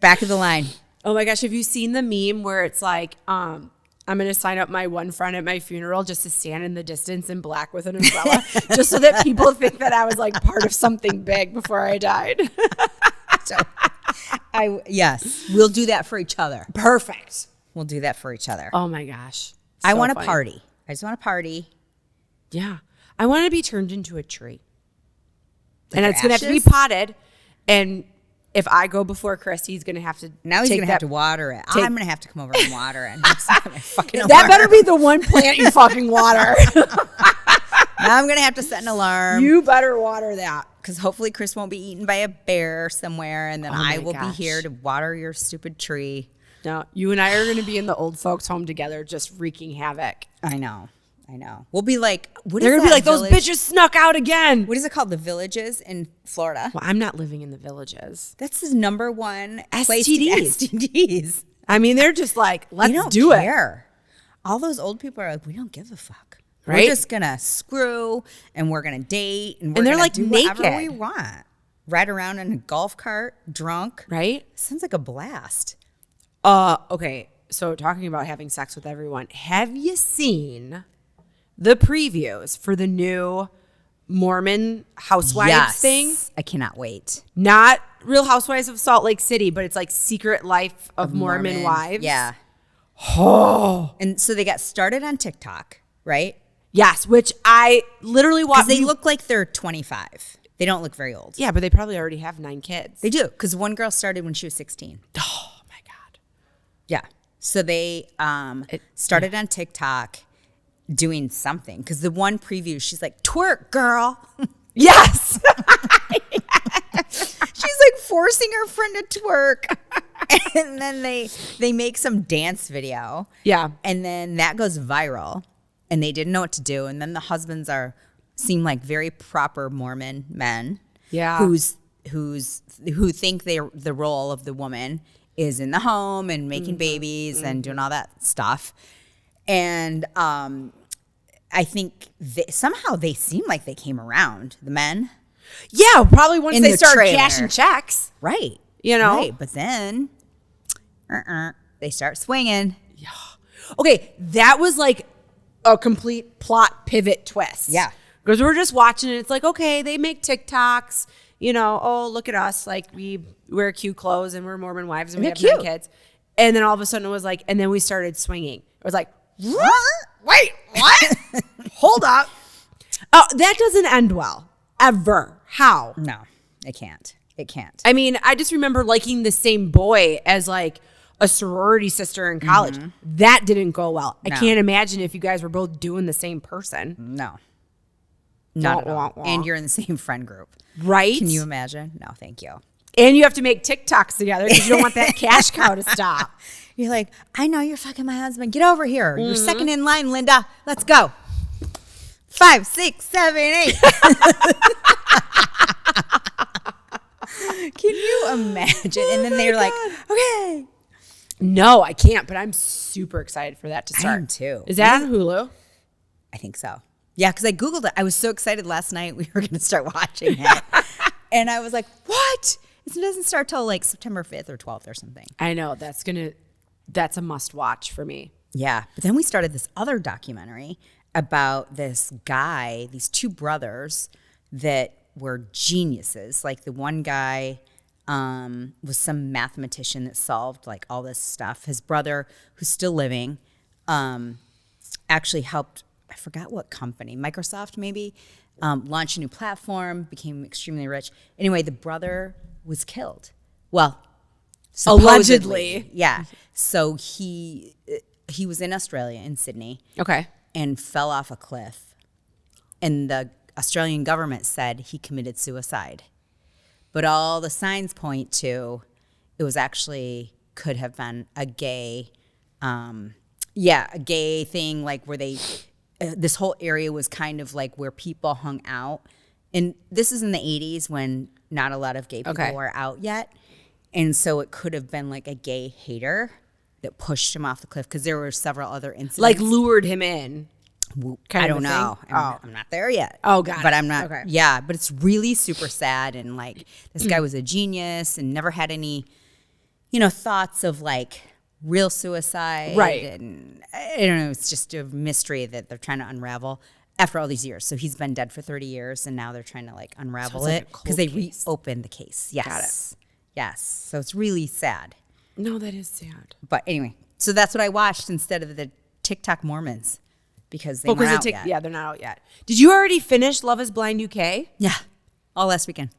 Back of the line. Oh my gosh, have you seen the meme where it's like, I'm going to sign up my one friend at my funeral just to stand in the distance in black with an umbrella, just so that people think that I was like part of something big before I died. Yes, we'll do that for each other. Perfect. We'll do that for each other. Oh my gosh. I want funny. a party. I just want a party. Yeah. I want to be turned into a tree. Like and your it's going to have to be ashes? potted. And if I go before Chris, he's going to have to Now he's take going to have to water it. I'm going to have to come over and water it. That better be the one plant you fucking water. Now I'm going to have to set an alarm. You better water that. Because hopefully Chris won't be eaten by a bear somewhere. And then I will be here to water your stupid tree. No, you and I are going to be in the old folks' home together, just wreaking havoc. I know. We'll be like, they're going to be like, those bitches snuck out again. What is it called? The Villages in Florida. Well, I'm not living in the Villages. That's his number one place STDs. to get STDs. I mean, they're just like, let's They don't do care. All those old people are like, we don't give a fuck. Right? We're just going to screw and we're going to date and we're they're going like to do naked. whatever we want. Ride around in a golf cart, drunk. Right? Sounds like a blast. Okay. So talking about having sex with everyone, have you seen the previews for the new Mormon Housewives thing? I cannot wait. Not Real Housewives of Salt Lake City, but it's like Secret Life of Mormon Wives. Yeah. Oh. And so they got started on TikTok, right? Yes, which I literally watched. Because they look like they're 25. They don't look very old. Yeah, but they probably already have 9 kids. They do, because one girl started when she was 16. Oh, my God. Yeah. So they started on TikTok doing something. Because the one preview, she's like, twerk, girl. Yes. She's like forcing her friend to twerk. And then they make some dance video. Yeah. And then that goes viral. And they didn't know what to do. And then the husbands seem like very proper Mormon men. Yeah. Who think the role of the woman is in the home and making babies and doing all that stuff. And I think somehow they seem like they came around, the men. Yeah, probably once they started trailer. cashing checks. Right. You know? Right. But then they start swinging. Yeah. Okay, that was like a complete plot pivot twist. Yeah. Because we're just watching it. It's like, okay, they make TikToks. You know, oh, look at us. Like, we wear cute clothes and we're Mormon wives and we have 9 kids. And then all of a sudden it was like, and then we started swinging. It was like, wait, what? Hold up. Oh, that doesn't end well. Ever. How? No, it can't. It can't. I mean, I just remember liking the same boy as like a sorority sister in college. That didn't go well. No. I can't imagine if you guys were both doing the same person. No. Not at all. Wah, wah. And you're in the same friend group. Right? Can you imagine? No, thank you. And you have to make TikToks together because you don't want that cash cow to stop. You're like, I know you're fucking my husband. Get over here. You're second in line, Linda. Let's go. 5, 6, 7, 8. Can you imagine? And then they're like, okay. No, I can't, but I'm super excited for that to start. I am too. Is that on Hulu? I think so. Yeah, because I Googled it. I was so excited last night we were going to start watching it. And I was like, what? It doesn't start till like September 5th or 12th or something. I know. That's a must watch for me. Yeah. But then we started this other documentary about this guy, these 2 brothers that were geniuses. Like the one guy was some mathematician that solved like all this stuff. His brother, who's still living, actually helped, I forgot what company, Microsoft maybe, launch a new platform, became extremely rich. Anyway, the brother was killed. Well, allegedly. Yeah. So he was in Australia, in Sydney. Okay. And fell off a cliff. And the Australian government said he committed suicide. But all the signs point to it was actually could have been a gay, a gay thing, like where they, this whole area was kind of like where people hung out. And this is in the 80s when not a lot of gay people were out yet. And so it could have been like a gay hater that pushed him off the cliff because there were several other incidents. Like lured him in. I don't know. I'm not there yet. Oh, got it. But I'm not. Okay. Yeah, but it's really super sad. And like this guy was a genius and never had any, thoughts of like real suicide. Right. And I don't know. It's just a mystery that they're trying to unravel after all these years. So he's been dead for 30 years and now they're trying to like unravel it because they reopened the case. Yes. Got it. Yes. So it's really sad. No, that is sad. But anyway, so that's what I watched instead of the TikTok Mormons. Because they weren't out yet. Yeah, they're not out yet. Did you already finish Love is Blind UK? Yeah, all last weekend.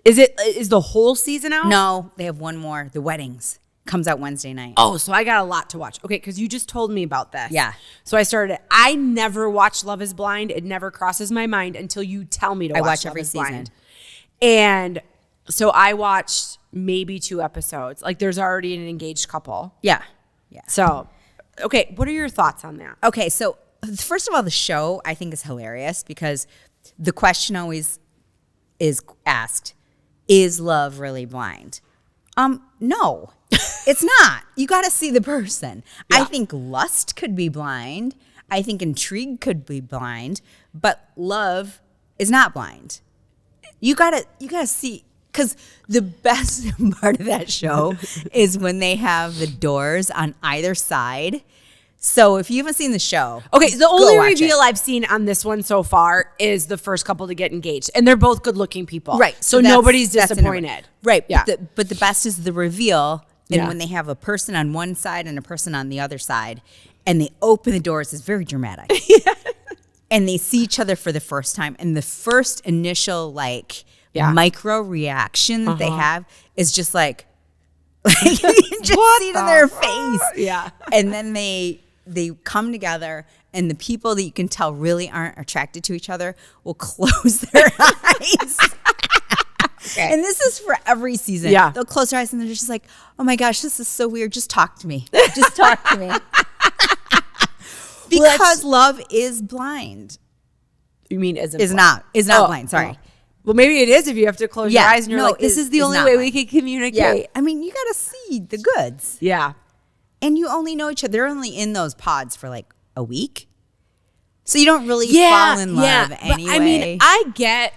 Is the whole season out? No, they have one more. The Weddings comes out Wednesday night. Oh, so I got a lot to watch. Okay, because you just told me about this. Yeah. So I started it. I never watched Love is Blind. It never crosses my mind until you tell me to watch watch Love every is season. Blind. And so I watched maybe 2 episodes. Like there's already an engaged couple. Yeah. Yeah. So, okay, what are your thoughts on that? Okay, so first of all, the show I think is hilarious because the question always is asked, is love really blind? No, it's not. You got to see the person. Yeah. I think lust could be blind. I think intrigue could be blind, but love is not blind. You gotta see, because the best part of that show is when they have the doors on either side. So if you haven't seen the show, okay, the only reveal I've seen on this one so far is the first couple to get engaged, and they're both good-looking people, right? So nobody's disappointed, right? Yeah. But the best is the reveal, and when they have a person on one side and a person on the other side, and they open the doors, it's very dramatic. and they see each other for the first time, and the first initial like micro reaction that they have is just like you can just see it in their face. Yeah. And then they come together, and the people that you can tell really aren't attracted to each other will close their eyes. Okay. And this is for every season. Yeah. They'll close their eyes and they're just like, oh my gosh, this is so weird. Just talk to me. Just talk to me. Because love is blind. You mean is not blind. Sorry. Oh. Well, maybe it is if you have to close your eyes and you're like, this is the only way we can communicate. Yeah. I mean, you got to see the goods. Yeah. And you only know each other. They're only in those pods for like a week. So you don't really fall in love anyway. But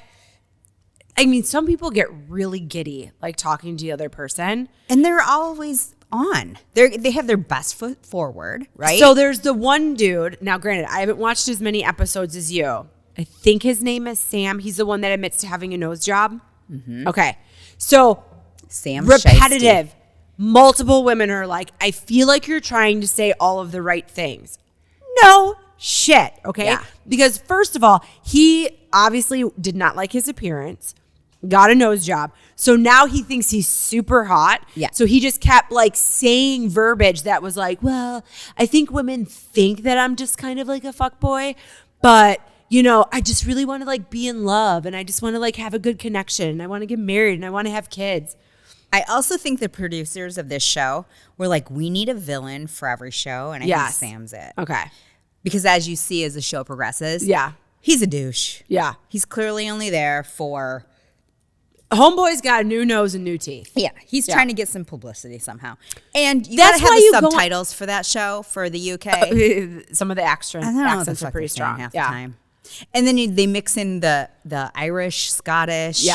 I mean, some people get really giddy like talking to the other person. And they're always on. They have their best foot forward, right? So there's the one dude. Now, granted, I haven't watched as many episodes as you. I think his name is Sam. He's the one that admits to having a nose job. Mm-hmm. Okay. So Sam repetitive. Shiesty. Multiple women are like, I feel like you're trying to say all of the right things. No shit. Okay. Yeah. Because first of all, he obviously did not like his appearance, got a nose job. So now he thinks he's super hot. Yeah. So he just kept like saying verbiage that was like, well, I think women think that I'm just kind of like a fuckboy, but you know, I just really want to like be in love, and I just want to like have a good connection, and I want to get married, and I want to have kids. I also think the producers of this show were like, we need a villain for every show, and I think Sam's it. Okay. Because as you see as the show progresses, he's a douche. Yeah. He's clearly only there for... Homeboy's got a new nose and new teeth. Yeah, he's trying to get some publicity somehow. And you gotta have the subtitles for that show for the UK. Some of the accents are pretty strong half the time. And then they mix in the Irish, Scottish,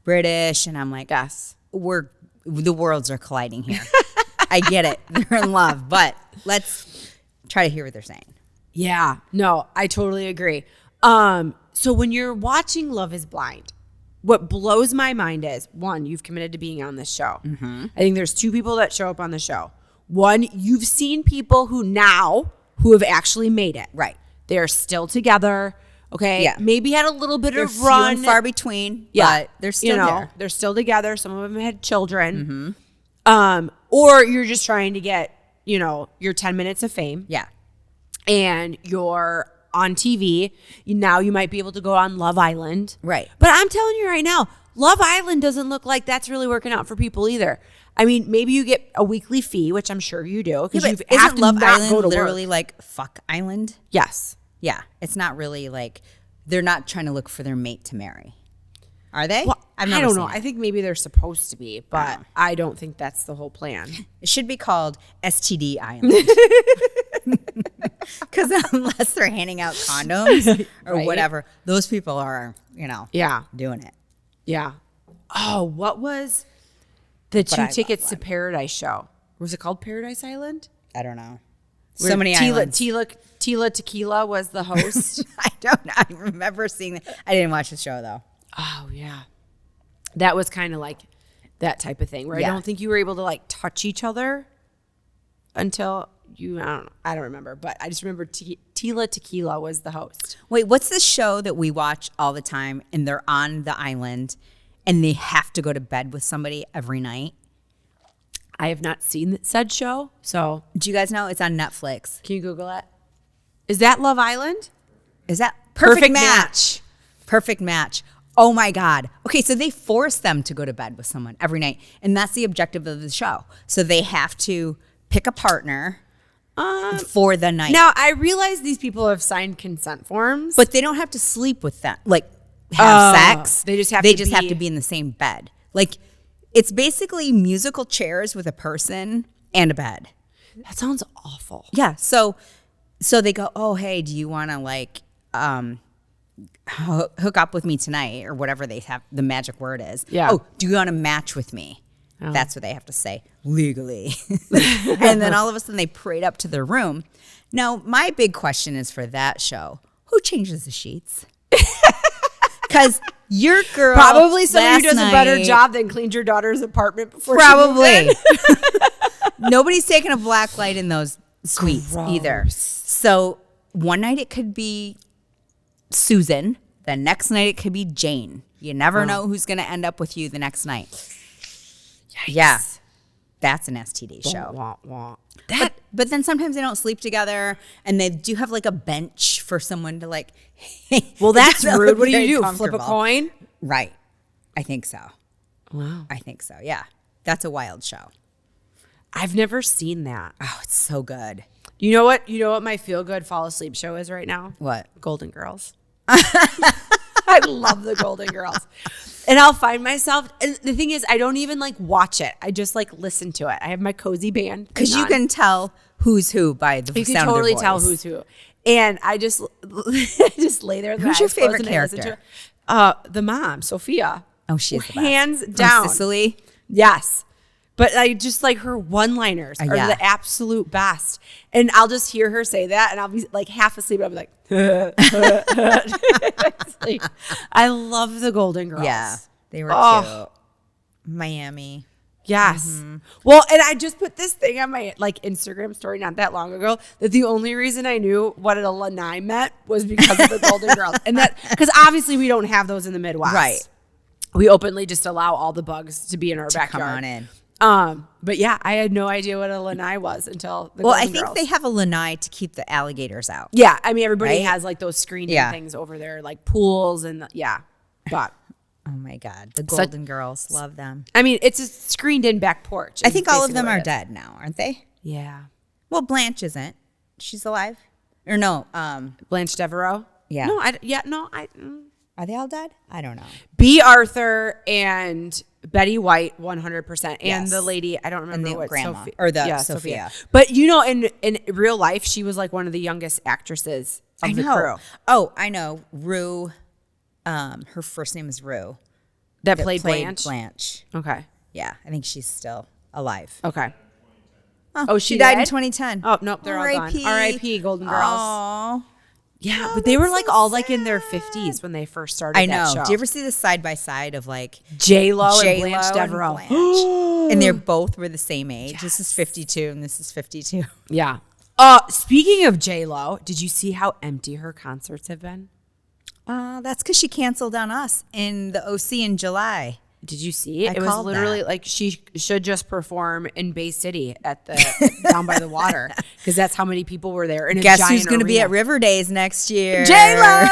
British, and I'm like, the worlds are colliding here. I get it. They're in love, but let's try to hear what they're saying. Yeah. No, I totally agree. So when you're watching Love is Blind, what blows my mind is, one, you've committed to being on this show. Mm-hmm. I think there's two people that show up on the show. One, you've seen people who have actually made it. Right. They're still together. Okay. Yeah. Maybe had a little bit of few run. And far between. Yeah. But they're still there. They're still together. Some of them had children. Mm-hmm. Or you're just trying to get, your 10 minutes of fame. Yeah. And you're on TV. Now you might be able to go on Love Island. Right. But I'm telling you right now, Love Island doesn't look like that's really working out for people either. I mean, maybe you get a weekly fee, which I'm sure you do. Because isn't Love Island literally like Fuck Island? Yes. Yeah. It's not really like, they're not trying to look for their mate to marry. Are they? Well, I don't know. I think maybe they're supposed to be, but I don't think that's the whole plan. It should be called STD Island. Because unless they're handing out condoms or whatever, those people are, doing it. Yeah. Oh, what was the 2 tickets to Paradise show? Was it called Paradise Island? I don't know. So many islands. Tila Tequila was the host. I don't know. I remember seeing that. I didn't watch the show though. Oh yeah. That was kind of like that type of thing where I don't think you were able to like touch each other until I don't remember, but I just remember Tila Tequila was the host. Wait, what's the show that we watch all the time and they're on the island and they have to go to bed with somebody every night? I have not seen said show, so. Do you guys know? It's on Netflix. Can you Google it? Is that Love Island? Is that Perfect Match? Perfect Match. Oh my God. Okay, so they force them to go to bed with someone every night. And that's the objective of the show. So they have to pick a partner for the night. Now, I realize these people have signed consent forms. But they don't have to sleep with them. Like, have sex. They just have to be in the same bed. Like, it's basically musical chairs with a person and a bed. That sounds awful. Yeah. So they go, oh, hey, do you want to like hook up with me tonight or whatever they have, the magic word is. Yeah. Oh, do you want to match with me? Oh. That's what they have to say legally. And then all of a sudden they parade up to their room. Now, my big question is for that show, who changes the sheets? Because your girl probably somebody who does a better job than cleaned your daughter's apartment before probably. Nobody's taking a black light in those suites either. So one night it could be Susan. The next night it could be Jane. You never know who's going to end up with you the next night. Yikes. Yeah. That's an STD show. Wah, wah. But then sometimes they don't sleep together, and they do have like a bench for someone to like. Well, that's rude. What do you do? Flip a coin? Right. I think so. Wow. I think so. Yeah. That's a wild show. I've never seen that. Oh, it's so good. You know what? You know what my feel good fall asleep show is right now? What? Golden Girls. I love the Golden Girls. And I'll find myself, and the thing is, I don't even like watch it. I just like listen to it. I have my cozy band. Because you can tell who's who by the sound of their voice. You can totally tell who's who. And I just lay there. Who's your favorite character? The mom, Sophia. Oh, she's the best. Hands down. From Sicily? Yes. But I just like her one-liners are the absolute best. And I'll just hear her say that, and I'll be like half asleep. I'll be like, I love the Golden Girls. Yeah, they were cute. Miami. Yes. Mm-hmm. Well, and I just put this thing on my like Instagram story not that long ago that the only reason I knew what a lanai meant was because of the Golden Girls, and that because obviously we don't have those in the Midwest, right? We openly just allow all the bugs to be in our backyard. Come on in. But yeah, I had no idea what a lanai was until the Well, Golden I think Girls. they have a lanai to keep the alligators out. Yeah, I mean everybody right? has like those screened things over there, like pools and but oh my God, the Golden Girls, love them. I mean, it's a screened in back porch. I think all of them are dead now, aren't they? Yeah. Well, Blanche isn't. She's alive, or no? Blanche Devereaux. Yeah. No, Are they all dead? I don't know. B. Arthur and Betty White, 100%, and the lady I don't remember what grandma Sophia. But you know, in real life, she was like one of the youngest actresses of the crew. Oh, I know. Rue. Her first name is Rue. That played Blanche. Blanche. Okay. Yeah, I think she's still alive. Okay. Oh, she died in 2010. Oh no, they're all gone. R.I.P. Golden Girls. Oh. Yeah, but they were like all like in their 50s when they first started. I know. That show. Do you ever see the side by side of like J-Lo and Blanche Devereaux? And they're both were the same age. Yes. This is 52 and this is 52. Yeah. Speaking of J-Lo, did you see how empty her concerts have been? That's because she canceled on us in the OC in July. Did you see it? It was literally like she should just perform in Bay City at the down by the water because that's how many people were there. And guess who's going to be at River Days next year? J-Lo.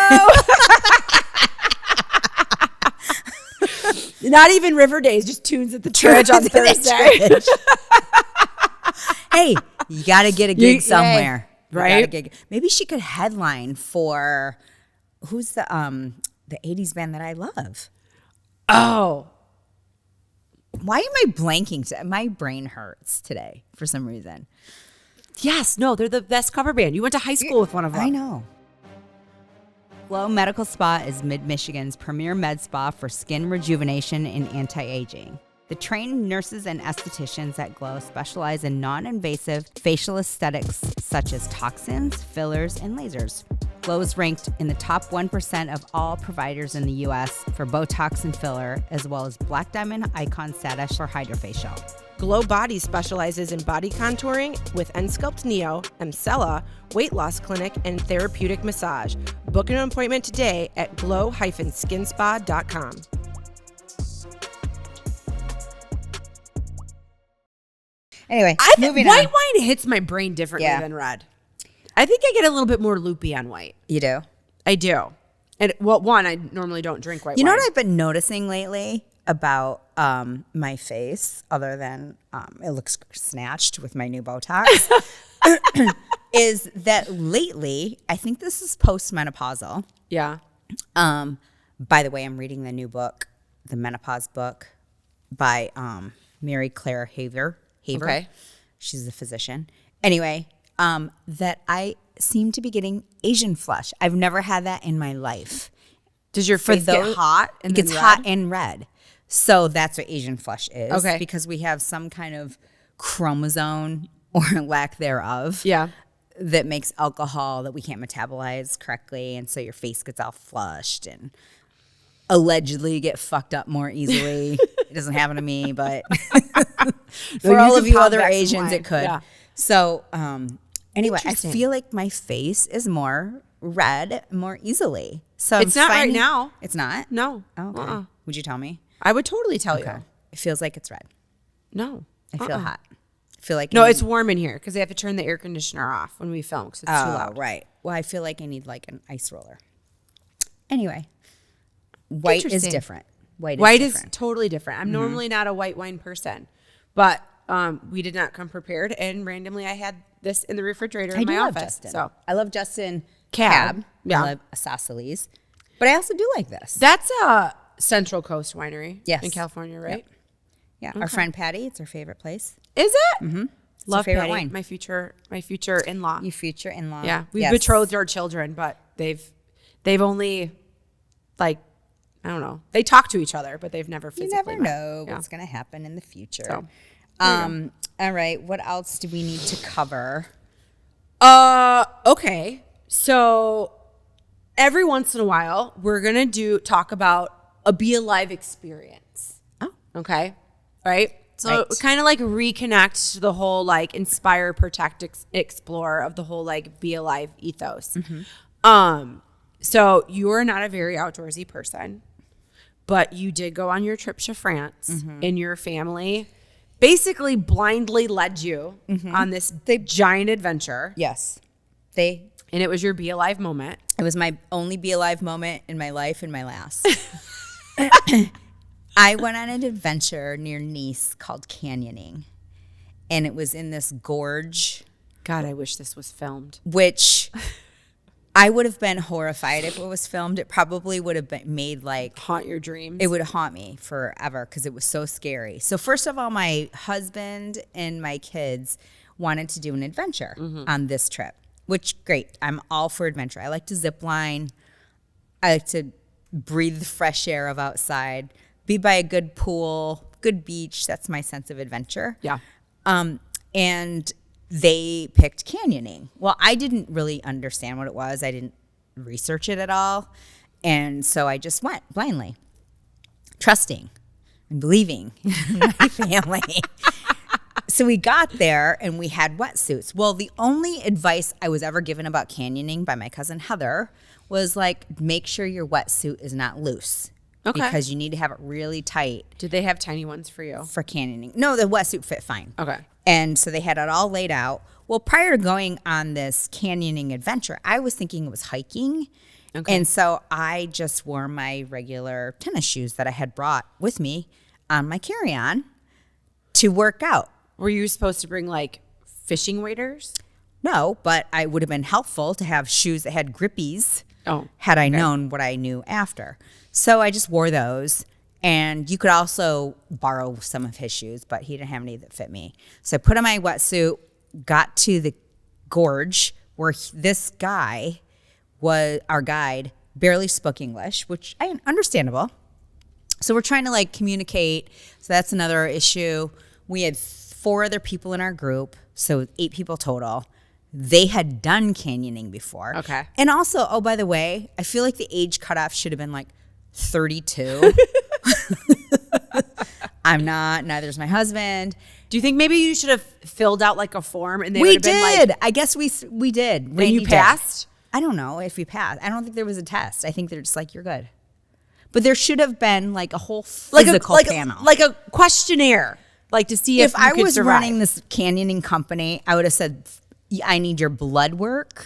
Not even River Days, just tunes at the church on Thursday. Hey, you got to get a gig somewhere, right? Maybe she could headline for who's the 80s band that I love. Oh. Why am I blanking? My brain hurts today for some reason. Yes, no, they're the best cover band. You went to high school with one of them. I know. Glow Medical Spa is Mid-Michigan's premier med spa for skin rejuvenation and anti-aging. The trained nurses and estheticians at Glow specialize in non-invasive facial aesthetics such as toxins, fillers, and lasers. Glow is ranked in the top 1% of all providers in the U.S. for Botox and filler, as well as Black Diamond Icon status for Hydrofacial. Glow Body specializes in body contouring with Ensculpt Neo, Emcella, weight loss clinic, and therapeutic massage. Book an appointment today at glow-skinspa.com. Anyway, moving white on. wine hits my brain differently than red. I think I get a little bit more loopy on white. You do? I do. And well, one, I normally don't drink white wine. You know what I've been noticing lately about my face, other than it looks snatched with my new Botox, is that lately, I think this is postmenopausal. Yeah. By the way, I'm reading the new book, the menopause book by Mary Claire Haver. Okay. She's a physician. Anyway, that I seem to be getting Asian flush. I've never had that in my life. Does your face get hot? It gets hot and red. So that's what Asian flush is. Okay. Because we have some kind of chromosome or lack thereof. Yeah. That makes alcohol that we can't metabolize correctly. And so your face gets all flushed and allegedly get fucked up more easily. It doesn't happen to me, but for all of you other Asians, it could. Yeah. So anyway, I feel like my face is more red more easily. So it's not right now. It's not? No. Oh, okay. Would you tell me? I would totally tell you. It feels like it's red. No. I feel hot. I feel like no, it's warm in here because they have to turn the air conditioner off when we film because it's too loud. Right. Well, I feel like I need like an ice roller. Anyway, white is different. White is totally different. I'm normally not a white wine person, but we did not come prepared, and randomly I had this in the refrigerator in my office. Justin. So I love Justin Cab. Yeah. I love Isosceles, but I also do like this. That's a Central Coast winery in California, right? Yep. Yeah. Okay. Our friend Patty, it's her favorite place. Is it? Mm-hmm. Love favorite Patty, wine. my future in-law. You future in-law. Yeah, we've betrothed our children, but they've only like, I don't know. They talk to each other, but they've never physically You never met. know what's going to happen in the future. So, all right. What else do we need to cover? Okay. So every once in a while, we're going to talk about a Be Alive experience. Oh. Okay. Right? So kind of like reconnect to the whole like inspire, protect, explore of the whole like Be Alive ethos. So you are not a very outdoorsy person, but you did go on your trip to France and your family basically blindly led you on this giant adventure. Yes. And it was your Be Alive moment. It was my only Be Alive moment in my life and my last. I went on an adventure near Nice called canyoning, and it was in this gorge. God, I wish this was filmed. Which I would have been horrified if it was filmed. It probably would have been made like... Haunt your dreams. It would haunt me forever because it was so scary. So first of all, my husband and my kids wanted to do an adventure on this trip, which, great. I'm all for adventure. I like to zip line. I like to breathe the fresh air of outside. Be by a good pool, good beach. That's my sense of adventure. Yeah. And they picked canyoning. Well, I didn't really understand what it was. I didn't research it at all. And so I just went blindly, trusting and believing in my family. So we got there and we had wetsuits. Well, the only advice I was ever given about canyoning by my cousin Heather was like, make sure your wetsuit is not loose. Okay. Because you need to have it really tight. Did they have tiny ones for you? For canyoning. No, the wetsuit fit fine. Okay. And so they had it all laid out. Well, prior to going on this canyoning adventure, I was thinking it was hiking. Okay. And so I just wore my regular tennis shoes that I had brought with me on my carry-on to work out. Were you supposed to bring like fishing waders? No, but I would have been helpful to have shoes that had grippies had I known what I knew after. So I just wore those. And you could also borrow some of his shoes, but he didn't have any that fit me. So I put on my wetsuit, got to the gorge where this guy was our guide, barely spoke English, which understandable. So we're trying to like communicate. So that's another issue. We had 4 other people in our group, so 8 people total. They had done canyoning before. Okay. And also, oh, by the way, I feel like the age cutoff should have been like 32. I'm not, neither's my husband. Do you think maybe you should have filled out like a form and they We would have been did. like, I guess we did. and you passed? I don't know if we passed. I don't think there was a test. I think they're just like, you're good. But there should have been like a whole physical panel. Like a questionnaire, like to see if you I could was survive. running this canyoning company, I would have said, I need your blood work.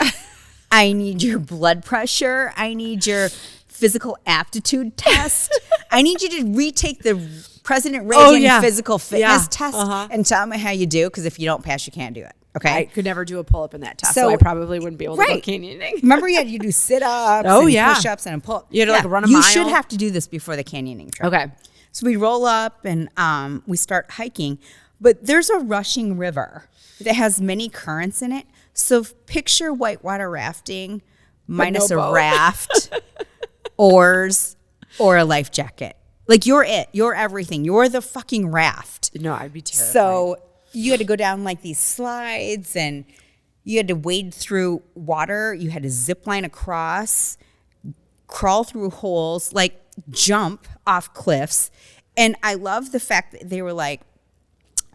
I need your blood pressure. I need your physical aptitude test. I need you to retake the President Reagan physical fitness test and tell me how you do, because if you don't pass, you can't do it. Okay. I could never do a pull-up in that test, so I probably wouldn't be able to go canyoning. Remember you had to do sit-ups and push-ups and pull-ups. You had to like run a mile. You should have to do this before the canyoning trip. Okay. So we roll up and we start hiking, but there's a rushing river that has many currents in it. So picture whitewater rafting minus a raft, oars, or a life jacket. Like you're it. You're everything. You're the fucking raft. No, I'd be terrified. So you had to go down like these slides and you had to wade through water. You had to zip line across, crawl through holes, like jump off cliffs. And I love the fact that they were like,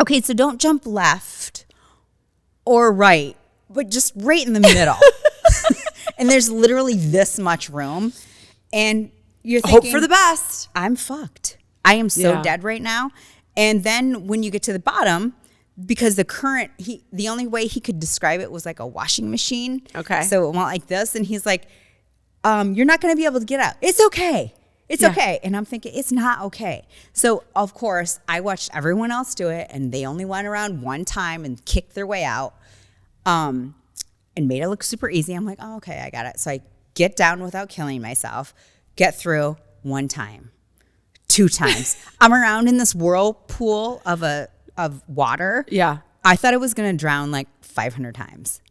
okay, so don't jump left or right, but just right in the middle. And there's literally this much room. And you're thinking, hope for the best. I'm fucked. I am so dead right now. And then when you get to the bottom, because the only way he could describe it was like a washing machine. Okay. So it went like this. And he's like, you're not going to be able to get out. It's okay. It's okay. And I'm thinking, it's not okay. So, of course, I watched everyone else do it, and they only went around one time and kicked their way out and made it look super easy. I'm like, oh, okay, I got it. So I get down without killing myself, get through one time, 2 times. I'm around in this whirlpool of water. Yeah. I thought I was going to drown like 500 times.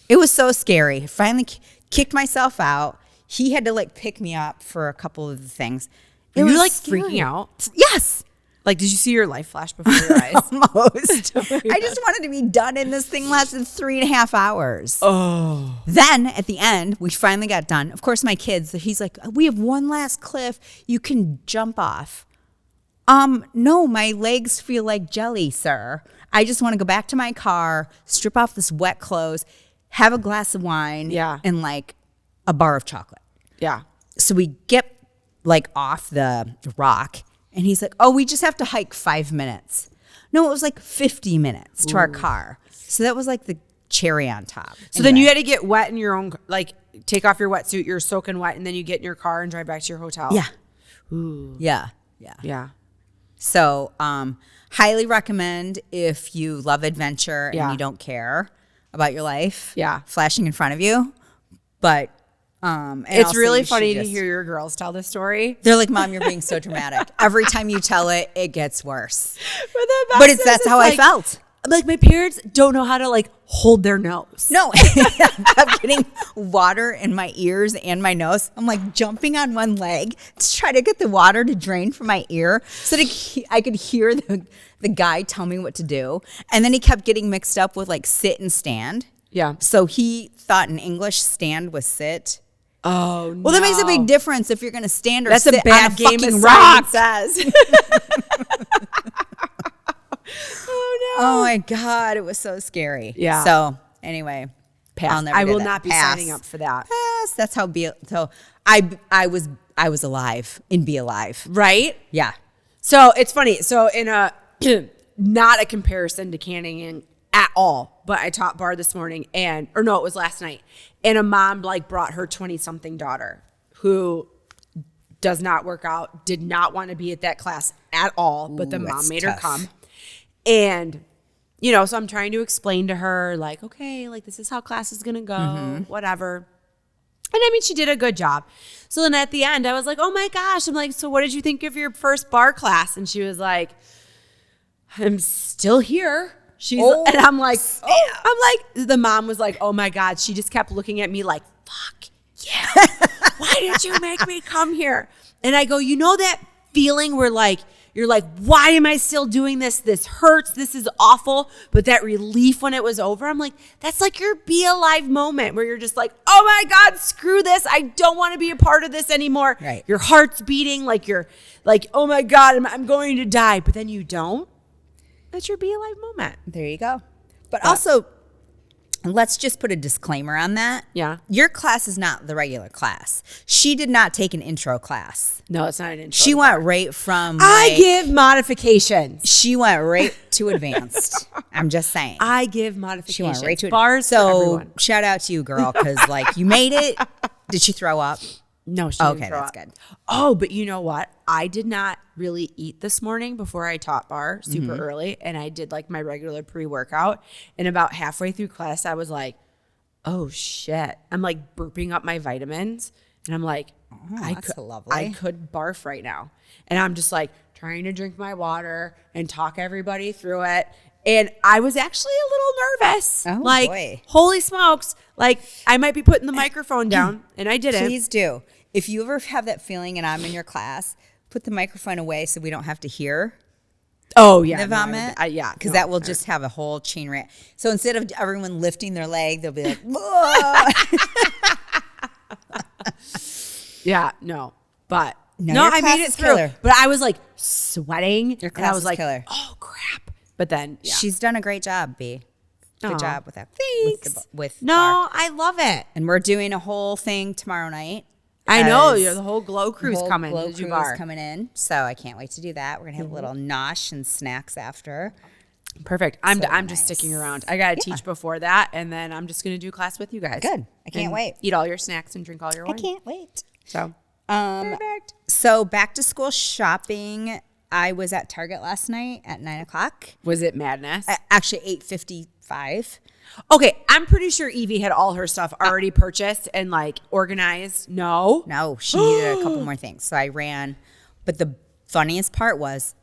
It was so scary. Finally kicked myself out. He had to like pick me up for a couple of the things. Were you like scary. freaking out? Yes. Like, did you see your life flash before your eyes? Almost. I just wanted to be done, and this thing lasted 3.5 hours. Oh. Then at the end, we finally got done. Of course, my kids, he's like, we have one last cliff you can jump off. No, my legs feel like jelly, sir. I just want to go back to my car, strip off this wet clothes, have a glass of wine, and like a bar of chocolate. Yeah. So we get like off the rock, and he's like, oh, we just have to hike 5 minutes. No, it was like 50 minutes to our car. So that was like the cherry on top. So then you had to get wet in your own, like take off your wetsuit, you're soaking wet, and then you get in your car and drive back to your hotel. Yeah. Ooh. Yeah. Yeah. So highly recommend if you love adventure and you don't care about your life flashing in front of you. But and it's really funny to hear your girls tell this story. They're like, Mom, you're being so dramatic. Every time you tell it, it gets worse. But that's how I felt. Like my parents don't know how to like hold their nose. No, I'm getting water in my ears and my nose. I'm like jumping on one leg to try to get the water to drain from my ear so that I could hear the guy tell me what to do. And then he kept getting mixed up with like sit and stand. Yeah. So he thought in English stand was sit. Oh, no. Well, that makes a big difference if you're going to stand or That's sit a bad on a game fucking as rock. says. Oh, no. Oh, my God. It was so scary. Yeah. So, anyway. Pass. I'll never I do will that. not be Pass. signing up for that. Pass. That's how so I was alive and be alive. Right? Yeah. So it's funny. So in a not a comparison to canning at all, but I taught bar this morning it was last night. And a mom like brought her 20-something daughter who does not work out, did not want to be at that class at all, but the mom made her come. And so I'm trying to explain to her like, okay, like this is how class is going to go, whatever. And I mean, she did a good job. So then at the end I was like, oh my gosh. I'm like, so what did you think of your first bar class? And she was like, I'm still here. And I'm like, the mom was like, oh my God. She just kept looking at me like, fuck yeah. Why did you make me come here? And I go, that feeling where like, you're like, why am I still doing this? This hurts. This is awful. But that relief when it was over, I'm like, that's like your be alive moment where you're just like, oh my God, screw this. I don't want to be a part of this anymore. Right. Your heart's beating like you're like, oh my God, I'm going to die. But then you don't. That's your be alive moment. There you go. But also, let's just put a disclaimer on that. Yeah. Your class is not the regular class. She did not take an intro class. No, it's not an intro. She went right from I give modifications. She went right to advanced. I'm just saying. I give modifications. She went right to bars. So shout out to you, girl, because like you made it. Did she throw up? No, she didn't throw that's up. good. Oh, but you know what? I did not really eat this morning before I taught bar super early, and I did like my regular pre-workout. And about halfway through class, I was like, "Oh shit!" I'm like burping up my vitamins, and I'm like, I could barf right now." And I'm just like trying to drink my water and talk everybody through it. And I was actually a little nervous. Oh, like, boy. Holy smokes. Like, I might be putting the microphone down, and I didn't. Please do. If you ever have that feeling and I'm in your class, put the microphone away so we don't have to hear the vomit. Because that will just have a whole chain reaction. So instead of everyone lifting their leg, they'll be like, whoa. Yeah, no. But no, I made it through. Killer. But I was like sweating. Your class and I was like, killer. oh crap. But then She's done a great job, B. Good job with that. Thanks. With no, bar. I love it. And we're doing a whole thing tomorrow night. I know. The whole Glow Cruise coming. Glow Cruise coming in. So I can't wait to do that. We're going to have a little nosh and snacks after. Perfect. I'm just sticking around. I got to teach before that, and then I'm just going to do class with you guys. Good. I can't wait. Eat all your snacks and drink all your wine. I can't wait. So, perfect. So back to school shopping. I was at Target last night at 9:00. Was it madness? Actually, 8:55. Okay, I'm pretty sure Evie had all her stuff already purchased and like organized. No, she needed a couple more things. So I ran. But the funniest part was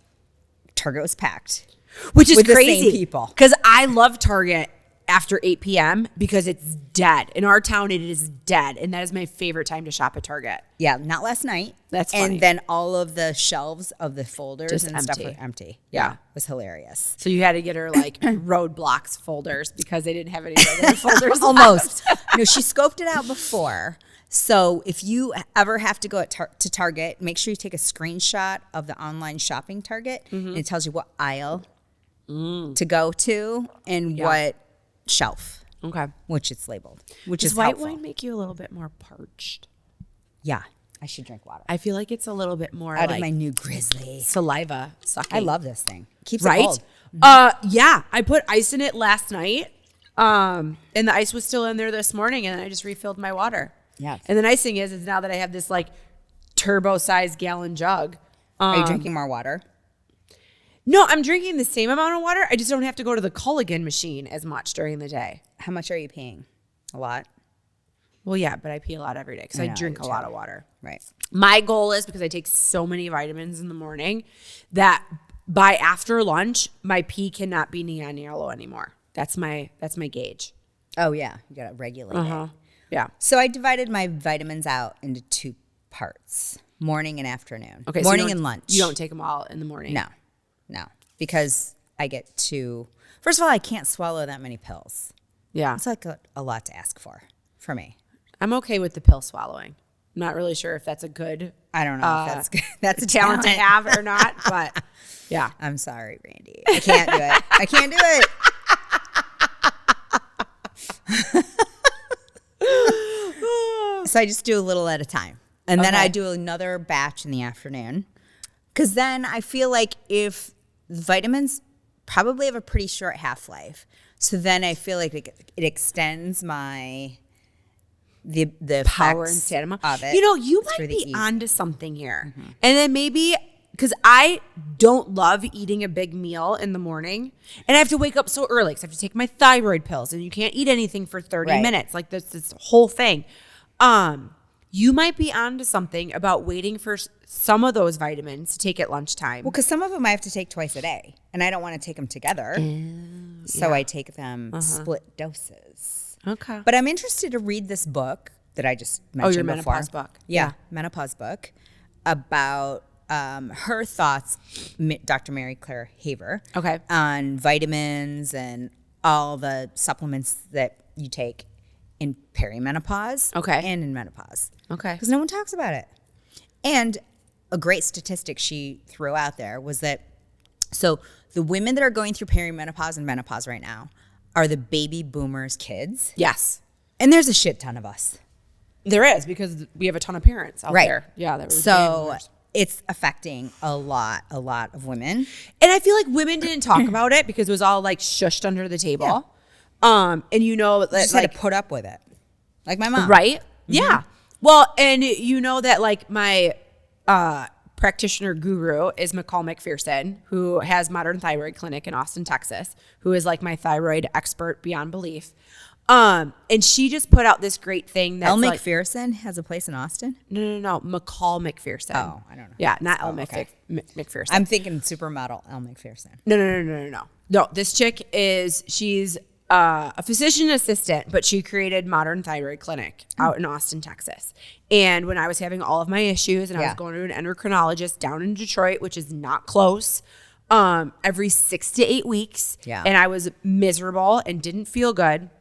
Target was packed. Which is with crazy. The same people. Because I love Target after 8 p.m. because it's dead. In our town, it is dead. And that is my favorite time to shop at Target. Yeah, not last night. That's funny. And then all of the shelves of the folders Just and empty. stuff were empty. Yeah. It was hilarious. So you had to get her like roadblocks folders because they didn't have any regular folders. Almost. No, she scoped it out before. So if you ever have to go to Target, make sure you take a screenshot of the online shopping Target. And it tells you what aisle to go to and what shelf. Okay. Which it's labeled. Which Does is white helpful. wine make you a little bit more parched? Yeah. I should drink water. I feel like it's a little bit more Out like of my new Grizzly. saliva sucking. I love this thing. Keeps right? it cold. Yeah. I put ice in it last night. And the ice was still in there this morning, and then I just refilled my water. Yeah. And the nice thing is now that I have this like turbo-sized gallon jug. Are you drinking more water? No, I'm drinking the same amount of water. I just don't have to go to the Culligan machine as much during the day. How much are you paying? A lot? Well, yeah, but I pee a lot every day because I drink a lot of water. Right. My goal is, because I take so many vitamins in the morning, that by after lunch, my pee cannot be neon yellow anymore. That's my gauge. Oh, yeah. You got to regulate it. Yeah. So I divided my vitamins out into 2 parts, morning and afternoon. Okay. Morning and lunch. You don't take them all in the morning? No. Because I get too, first of all, I can't swallow that many pills. Yeah. It's like a lot to ask for me. I'm okay with the pill swallowing. I'm not really sure if that's a good I don't know if that's good. That's a talent to have or not, but yeah. I'm sorry, Randy. I can't do it. I can't do it. So I just do a little at a time. And then I do another batch in the afternoon. Because then I feel like if vitamins probably have a pretty short half-life. So then I feel like it extends the Power and effects stamina of it. You know, you might through the be eat. onto something here. And then maybe, because I don't love eating a big meal in the morning. And I have to wake up so early because I have to take my thyroid pills. And you can't eat anything for 30 Right. minutes. Like this whole thing. You might be onto something about waiting for some of those vitamins to take at lunchtime. Well, because some of them I have to take twice a day, and I don't want to take them together. So I take them split doses. Okay. But I'm interested to read this book that I just mentioned your before. menopause book. Yeah, menopause book about her thoughts, Dr. Mary Claire Haver, Okay. on vitamins and all the supplements that you take in perimenopause and in menopause. Okay. Because no one talks about it. And a great statistic she threw out there was that, so the women that are going through perimenopause and menopause right now are the baby boomers' kids. Yes. And there's a shit ton of us. There is, because we have a ton of parents out there. Yeah. That were baby So boomers. it's affecting a lot of women. And I feel like women didn't talk about it because it was all like shushed under the table. And you know that Just had to put up with it. Like my mom. Right? Yeah. Well, and you know that like my practitioner guru is McCall McPherson, who has Modern Thyroid Clinic in Austin, Texas, who is like my thyroid expert beyond belief. And she just put out this great thing that's like, McPherson has a place in Austin? No, McCall McPherson. Oh, I don't know. Yeah, not Elle okay. McPherson. I'm thinking supermodel Elle McPherson. No. No, this chick she's a physician assistant, but she created Modern Thyroid Clinic out in Austin, Texas. And when I was having all of my issues and I was going to an endocrinologist down in Detroit, which is not close, every 6 to 8 weeks, and I was miserable and didn't feel good.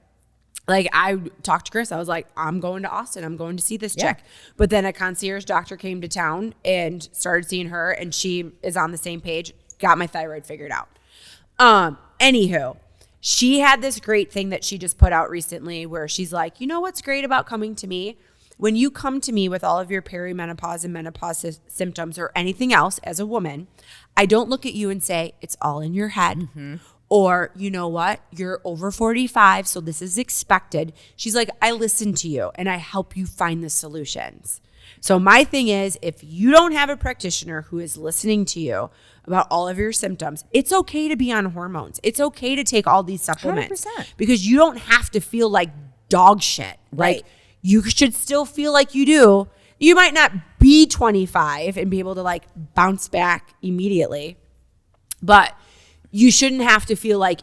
Like, I talked to Chris. I was like, I'm going to Austin. I'm going to see this chick. But then a concierge doctor came to town and started seeing her, and she is on the same page, got my thyroid figured out. Anywho, She had this great thing that she just put out recently where she's like, you know what's great about coming to me? When you come to me with all of your perimenopause and menopause symptoms or anything else as a woman, I don't look at you and say, it's all in your head. Mm-hmm. Or, you know what? You're over 45, so this is expected. She's like, I listen to you and I help you find the solutions. So my thing is, if you don't have a practitioner who is listening to you about all of your symptoms, it's okay to be on hormones. It's okay to take all these supplements 100%. because you don't have to feel like dog shit. Right. Like you should still feel like you do. You might not be 25 and be able to like bounce back immediately, but you shouldn't have to feel like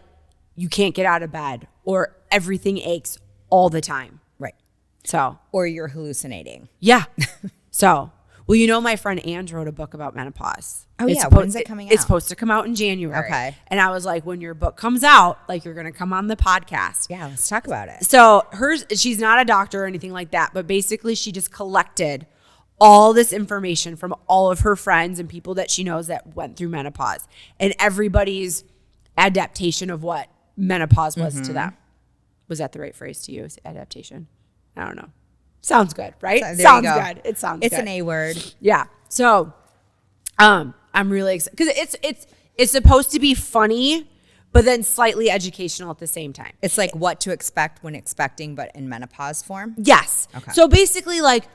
you can't get out of bed or everything aches all the time. Right. So, or you're hallucinating. Yeah. So, well, you know, my friend Ange wrote a book about menopause. Oh, yeah. When's it coming out? It's supposed to come out in January. Okay. And I was like, when your book comes out, like you're going to come on the podcast. Yeah, let's talk about it. So she's not a doctor or anything like that, but basically she just collected all this information from all of her friends and people that she knows that went through menopause and everybody's adaptation of what menopause was to them. Was that the right phrase to use? Adaptation? I don't know. Sounds good, right? Sounds good. It sounds good. It's an A word. Yeah. So, I'm really excited because it's supposed to be funny, but then slightly educational at the same time. It's like what to expect when expecting, but in menopause form. Yes. Okay. So basically, like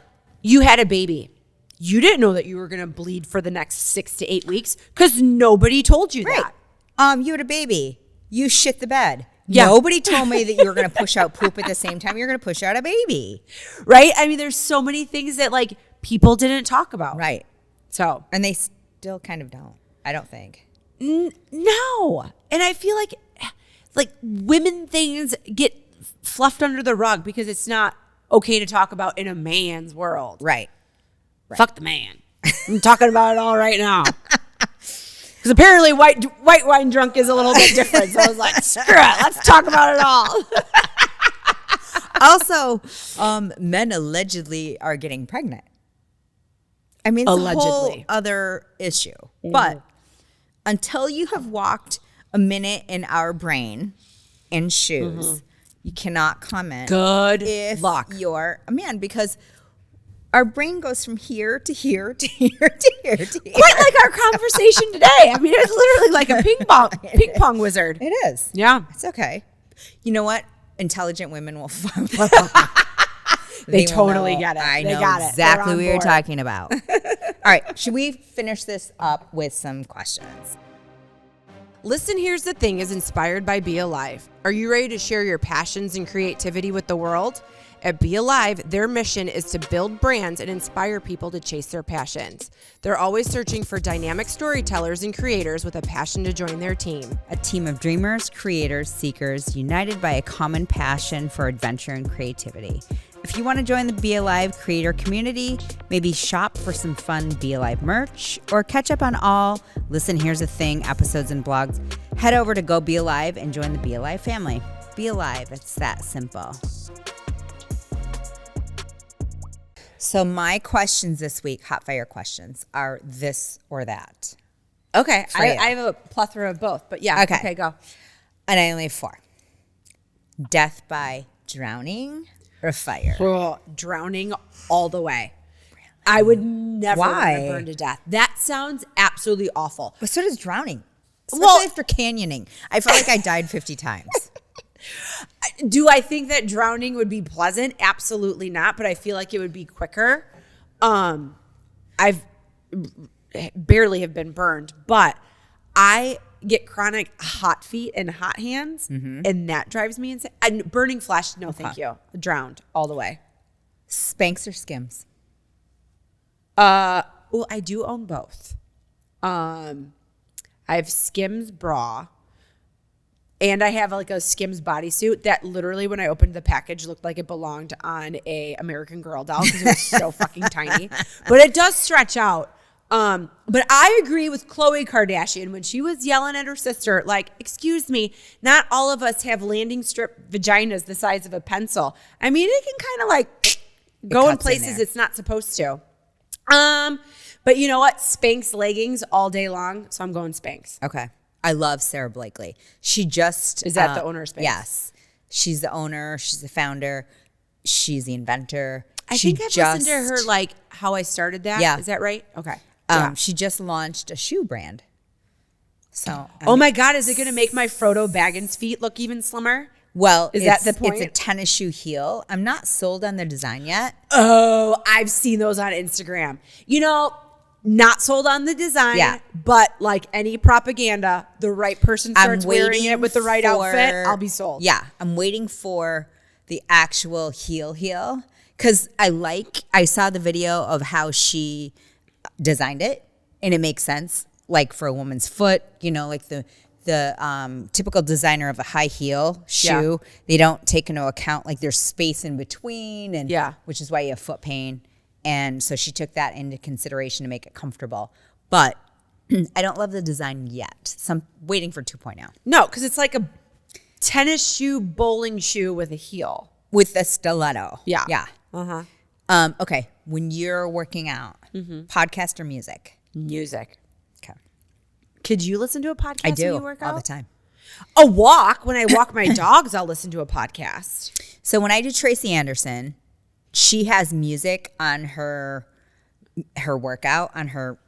you had a baby. You didn't know that you were going to bleed for the next 6 to 8 weeks because nobody told you that. You had a baby. You shit the bed. Yeah. Nobody told me that you were going to push out poop at the same time you're going to push out a baby. Right? I mean, there's so many things that like people didn't talk about. Right. So. And they still kind of don't, I don't think. No. And I feel like women things get fluffed under the rug because it's not okay to talk about in a man's world. Right. Fuck the man. I'm talking about it all right now. Because apparently white wine drunk is a little bit different. So I was like, screw it. Let's talk about it all. Also, men allegedly are getting pregnant. I mean, it's allegedly. a whole other issue. Mm. But until you have walked a minute in our brain and shoes, you cannot comment. Good if luck. You're a man, because our brain goes from here to here to here to here to here. Quite like our conversation today. I mean, it's literally like a ping pong wizard. It is. Yeah. It's okay. You know what? Intelligent women will follow. They totally get it. I they know got exactly what you're talking about. All right. Should we finish this up with some questions? Listen, Here's the Thing is inspired by Be Alive. Are you ready to share your passions and creativity with the world? At Be Alive, their mission is to build brands and inspire people to chase their passions. They're always searching for dynamic storytellers and creators with a passion to join their team. A team of dreamers, creators, seekers, united by a common passion for adventure and creativity. If you want to join the Be Alive creator community, maybe shop for some fun Be Alive merch, or catch up on all Listen, Here's the Thing episodes and blogs, head over to Go Be Alive and join the Be Alive family. Be Alive, it's that simple. So my questions this week, hot fire questions, are this or that. Okay. I have a plethora of both, but yeah. Okay, go. And I only have 4. Death by drowning or fire? Oh, drowning all the way. I would never want to burn to death. That sounds absolutely awful. But so does drowning. Especially after canyoning. I felt like I died 50 times. Do I think that drowning would be pleasant? Absolutely not, but I feel like it would be quicker. I've barely have been burned, but I get chronic hot feet and hot hands, and that drives me insane. And burning flesh, no thank you. Drowned all the way. Spanx or Skims? Well, I do own both. I have Skims bra. And I have like a Skims bodysuit that literally, when I opened the package, looked like it belonged on a American Girl doll because it was so fucking tiny. But it does stretch out. But I agree with Khloe Kardashian when she was yelling at her sister, like, excuse me, not all of us have landing strip vaginas the size of a pencil. I mean, it can kind of like go in places it's not supposed to. But you know what? Spanx leggings all day long. So I'm going Spanx. Okay. I love Sarah Blakely. She just Is that the owner space? Yes, she's the owner. She's the founder. She's the inventor. I think I've listened to her like How I Started That. Yeah. Is that right? Okay. She just launched a shoe brand. So, oh my God, is it going to make my Frodo Baggins feet look even slimmer? Well, is that the point? It's a tennis shoe heel. I'm not sold on the design yet. Oh, I've seen those on Instagram. You know, not sold on the design, but like any propaganda, the right person starts wearing it with the right outfit, I'll be sold. Yeah, I'm waiting for the actual heel because I saw the video of how she designed it, and it makes sense. Like for a woman's foot, you know, like the typical designer of a high heel shoe, they don't take into account like there's space in between, and which is why you have foot pain. And so she took that into consideration to make it comfortable. But I don't love the design yet. So I'm waiting for 2.0. No, because it's like a tennis shoe, bowling shoe with a heel. With a stiletto. Yeah. Yeah. Uh-huh. Okay. When you're working out, podcast or music? Music. Okay. Could you listen to a podcast when you work out? All the time. A walk. When I walk my dogs, I'll listen to a podcast. So when I do Tracy Anderson, she has music on her workout, on her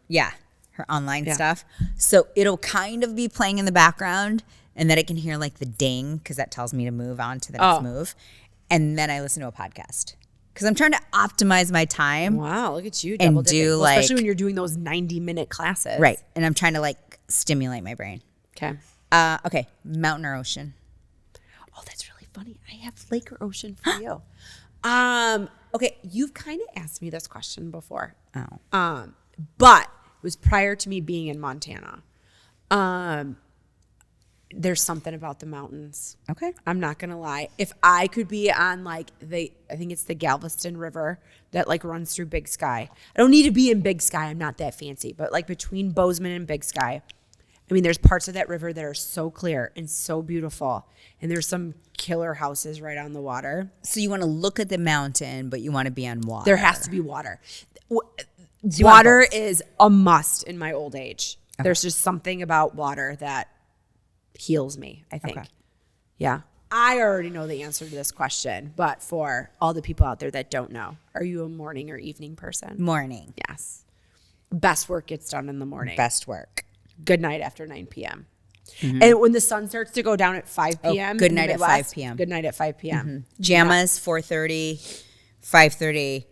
online stuff. So it'll kind of be playing in the background, and then I can hear like the ding because that tells me to move on to the next move. And then I listen to a podcast because I'm trying to optimize my time. Wow, look at you. And do like, especially when you're doing those 90-minute classes. Right. And I'm trying to like stimulate my brain. Okay. Okay. Mountain or ocean? Oh, that's really funny. I have lake or ocean for you. Okay, you've kind of asked me this question before. But it was prior to me being in Montana. There's something about the mountains. Okay. I'm not gonna lie. If I could be on like I think it's the Galveston River that like runs through Big Sky. I don't need to be in Big Sky. I'm not that fancy, but like between Bozeman and Big Sky, I mean, there's parts of that river that are so clear and so beautiful. And there's some killer houses right on the water. So you want to look at the mountain, but you want to be on water. There has to be water. Water is a must in my old age. Okay. There's just something about water that heals me, I think. Okay. Yeah. I already know the answer to this question, but for all the people out there that don't know, are you a morning or evening person? Morning. Yes. Best work gets done in the morning. Best work. Good night after 9 p.m. Mm-hmm. And when the sun starts to go down at 5 p.m. Good night at 5 p.m. Good night at 5 p.m. Mm-hmm. Jamas, 4:30, 5:30.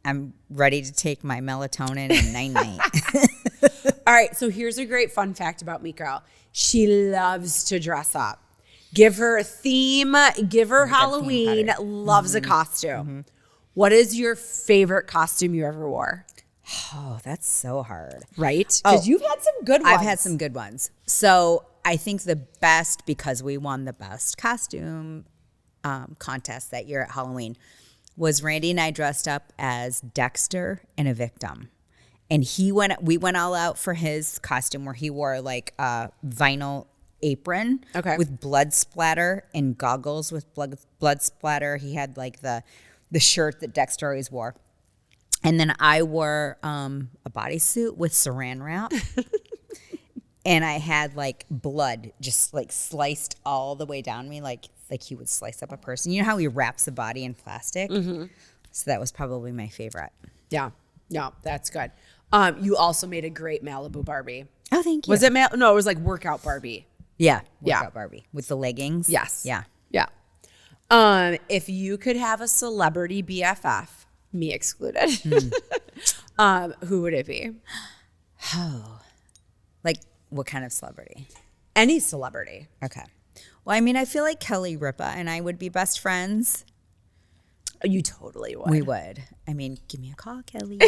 I'm ready to take my melatonin and night-night. All right, so here's a great fun fact about Meko. She loves to dress up. Give her a theme. Give her Halloween. Loves a costume. Mm-hmm. What is your favorite costume you ever wore? Oh, that's so hard. Right? Because you've had some good ones. I've had some good ones. So I think the best, because we won the best costume contest that year at Halloween, was Randy and I dressed up as Dexter and a victim. And we went all out for his costume where he wore like a vinyl apron with blood splatter and goggles with blood splatter. He had like the shirt that Dexter always wore. And then I wore a bodysuit with saran wrap. And I had like blood just like sliced all the way down me, like he would slice up a person. You know how he wraps the body in plastic? Mm-hmm. So that was probably my favorite. Yeah. Yeah, that's good. You also made a great Malibu Barbie. Oh, thank you. Was it No, it was like workout Barbie. Yeah. Workout Barbie. With the leggings. Yes. Yeah. Yeah. If you could have a celebrity BFF, me excluded, who would it be? Oh. Like what kind of celebrity? Any celebrity. Okay. Well, I mean, I feel like Kelly Ripa and I would be best friends. You totally would. We would. I mean, give me a call, Kelly.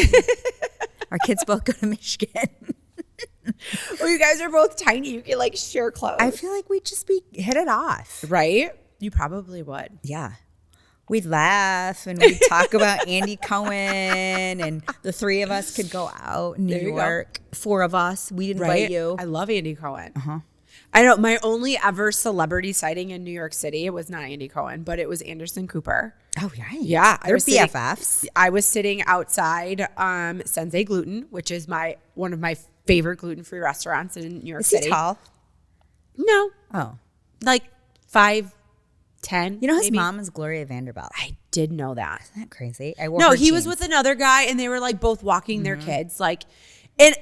Our kids both go to Michigan. Well, you guys are both tiny. You can like share clothes. I feel like we'd just hit it off. Right? You probably would. Yeah. We'd laugh and we'd talk about Andy Cohen, and the three of us could go out in New York. 4 of us. We'd invite you. I love Andy Cohen. Uh-huh. I know my only ever celebrity sighting in New York City, it was not Andy Cohen, but it was Anderson Cooper. Oh, right. Yeah. They're BFFs. I was sitting outside Sensei Gluten, which is one of my favorite gluten-free restaurants in New York City. Is he tall? No. Oh. Like 5, 10. You know his maybe? mom is Gloria Vanderbilt. I did know that. Isn't that crazy? I wore No, her he was jeans. with another guy, and they were like both walking their kids. Like, and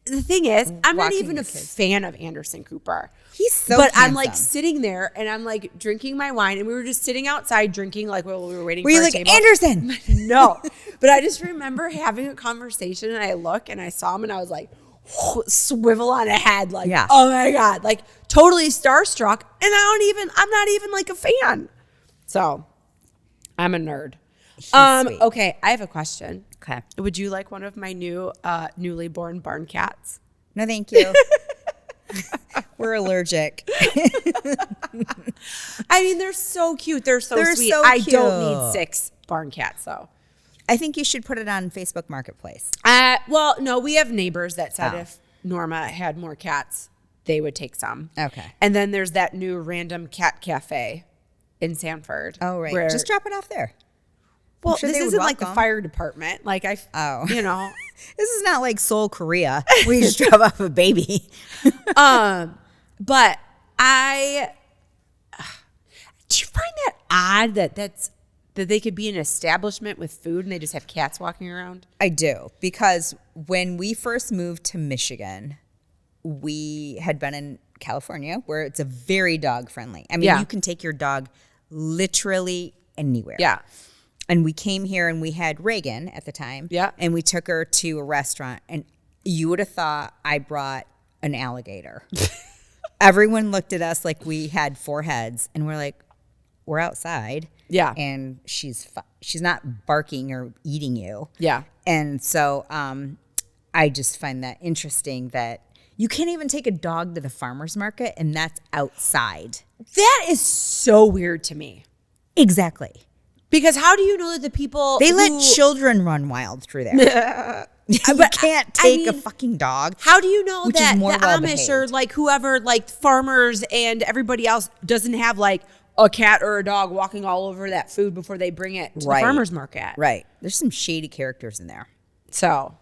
the thing is, I'm not Walking even your a kids. fan of Anderson Cooper. He's so But I'm handsome. like sitting there, and I'm like drinking my wine, and we were just sitting outside drinking, like while we were waiting Were for you our like, table. Anderson? No, but I just remember having a conversation, and I look, and I saw him, and I was like, swivel on a head, like, Yeah. oh my God, like totally starstruck. And I'm not even like a fan. So I'm a nerd. Sweet. Okay, I have a question. Okay. Would you like one of my newly born barn cats? No, thank you. We're allergic. I mean, they're so cute. They're so They're sweet. so I don't cute. need 6 barn cats, though. I think you should put it on Facebook Marketplace. Well, no, we have neighbors that said Oh. if Norma had more cats, they would take some. Okay. And then there's that new random cat cafe in Sanford. Oh, right. where- Just drop it off there. well, sure this they would isn't like the welcome. fire department. Like you know. This is not like Seoul, Korea. We just drop off a baby. But do you find that odd that they could be an establishment with food and they just have cats walking around? I do, because when we first moved to Michigan, we had been in California where it's a very dog friendly. I mean, Yeah. you can take your dog literally anywhere. Yeah. And we came here and we had Reagan at the time. Yeah. And we took her to a restaurant, and you would have thought I brought an alligator. Everyone looked at us like we had 4 heads, and we're like, we're outside. Yeah. And she's not barking or eating you. Yeah. And so I just find that interesting that you can't even take a dog to the farmer's market, and that's outside. That is so weird to me. Exactly. Because how do you know that the people They who, let children run wild through there. You can't take a fucking dog. How do you know which is that more the Amish well-behaved. or like whoever, like farmers and everybody else doesn't have like a cat or a dog walking all over that food before they bring it to the Right. farmer's market? Right. There's some shady characters in there. So,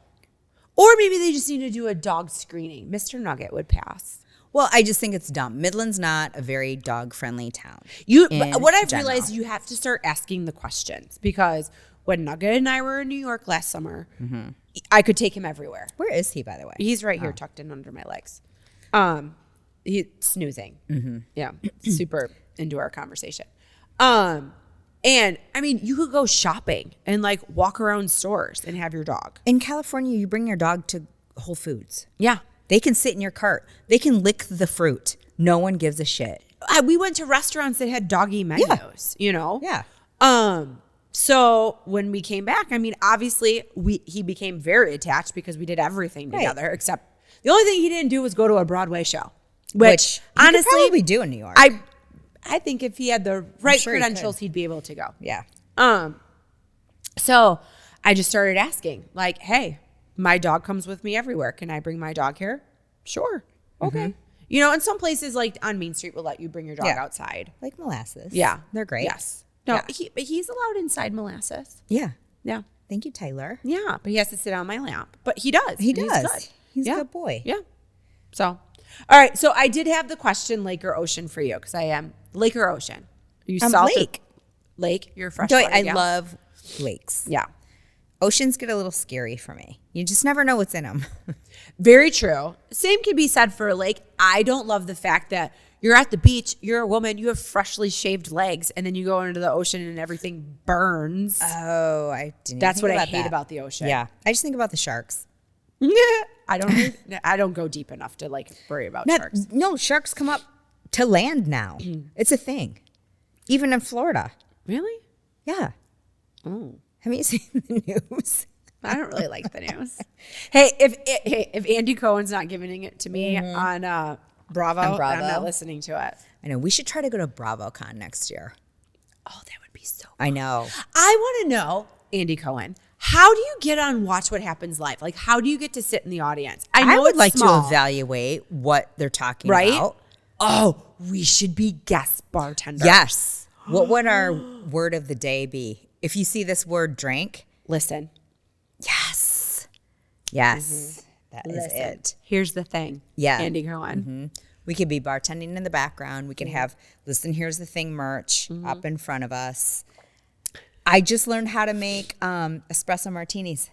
or maybe they just need to do a dog screening. Mr. Nugget would pass. Well, I just think it's dumb. Midland's not a very dog-friendly town. But what I've general. realized, you have to start asking the questions, because when Nugget and I were in New York last summer, I could take him everywhere. Where is he, by the way? He's right here, tucked in under my legs. He's snoozing. Yeah, super into our conversation. And I mean, you could go shopping and like walk around stores and have your dog. In California, you bring your dog to Whole Foods. Yeah. They can sit in your cart. They can lick the fruit. No one gives a shit. We went to restaurants that had doggy menus, you know? Yeah. So when we came back, I mean, obviously he became very attached because we did everything together, except the only thing he didn't do was go to a Broadway show, which he could honestly probably do in New York. I think if he had the right sure he credentials, could. he'd be able to go. Yeah. So I just started asking, like, hey, my dog comes with me everywhere. Can I bring my dog here? Sure. Okay. You know, and some places like on Main Street will let you bring your dog outside. Like Molasses. Yeah. They're great. Yes. No, Yeah. but he's allowed inside Molasses. Yeah. Yeah. Thank you, Tyler. Yeah. But he has to sit on my lap. But he does. He and does. He's good. He's a good boy. Yeah. So, all right. So I did have the question, lake or ocean, for you, because I am lake or ocean. Are you salt or- Lake. Lake. You're a freshwater I gal? love lakes. Yeah. Oceans get a little scary for me. You just never know what's in them. Very true. Same can be said for a lake. I don't love the fact that you're at the beach, you're a woman, you have freshly shaved legs, and then you go into the ocean and everything burns. Oh, I didn't. That's think what I about hate that. about the ocean. Yeah, I just think about the sharks. I don't go deep enough to like worry about sharks. No, sharks come up to land now. It's a thing, even in Florida. Really? Yeah. Oh. Have you seen the news? I don't really like the news. Hey, if Andy Cohen's not giving it to me on Bravo, On Bravo? I'm not listening to it. I know. We should try to go to BravoCon next year. Oh, that would be so I know. I want to know, Andy Cohen, how do you get on Watch What Happens Live? Like, how do you get to sit in the audience? I know would it's like small, to evaluate what they're talking right? about. Oh, we should be guest bartenders. Yes. What would our word of the day be? If you see this word drink, Listen. yes. Yes. That is Listen. it. Here's the thing. Yeah. Andy Cohen. We could be bartending in the background. We could have Listen Here's the Thing merch up in front of us. I just learned how to make espresso martinis.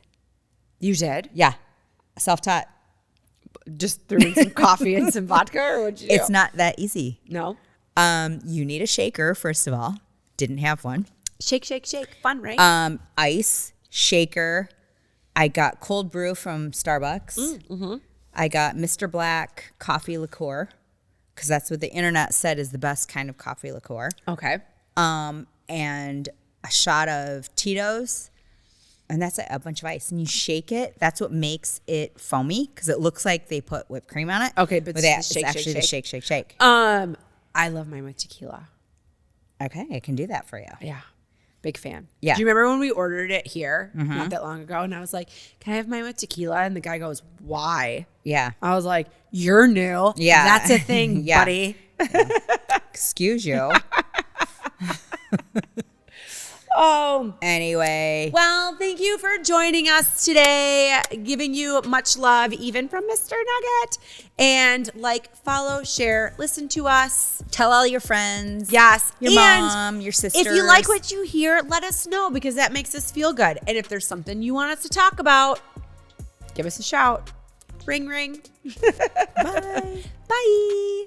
You did? Yeah. Self-taught. Just threw in some coffee and some vodka, or what'd you do? It's not that easy. No? You need a shaker, first of all. Didn't have one. Shake, shake, shake. Fun, right? Ice, shaker. I got cold brew from Starbucks. I got Mr. Black coffee liqueur, because that's what the internet said is the best kind of coffee liqueur. Okay. And a shot of Tito's, and that's it, a bunch of ice. And you shake it. That's what makes it foamy, because it looks like they put whipped cream on it. Okay, but it's actually the shake, shake, shake. I love mine with tequila. Okay, I can do that for you. Yeah. Big fan. Yeah. Do you remember when we ordered it here not that long ago? And I was like, can I have mine with tequila? And the guy goes, why? Yeah. I was like, you're new. Yeah. That's a thing, buddy. Yeah. Excuse you. Anyway. Well, thank you for joining us today. Giving you much love, even from Mr. Nugget. And like, follow, share, listen to us. Tell all your friends. Yes. Your mom, your sisters. If you like what you hear, let us know, because that makes us feel good. And if there's something you want us to talk about, give us a shout. Ring, ring. Bye. Bye.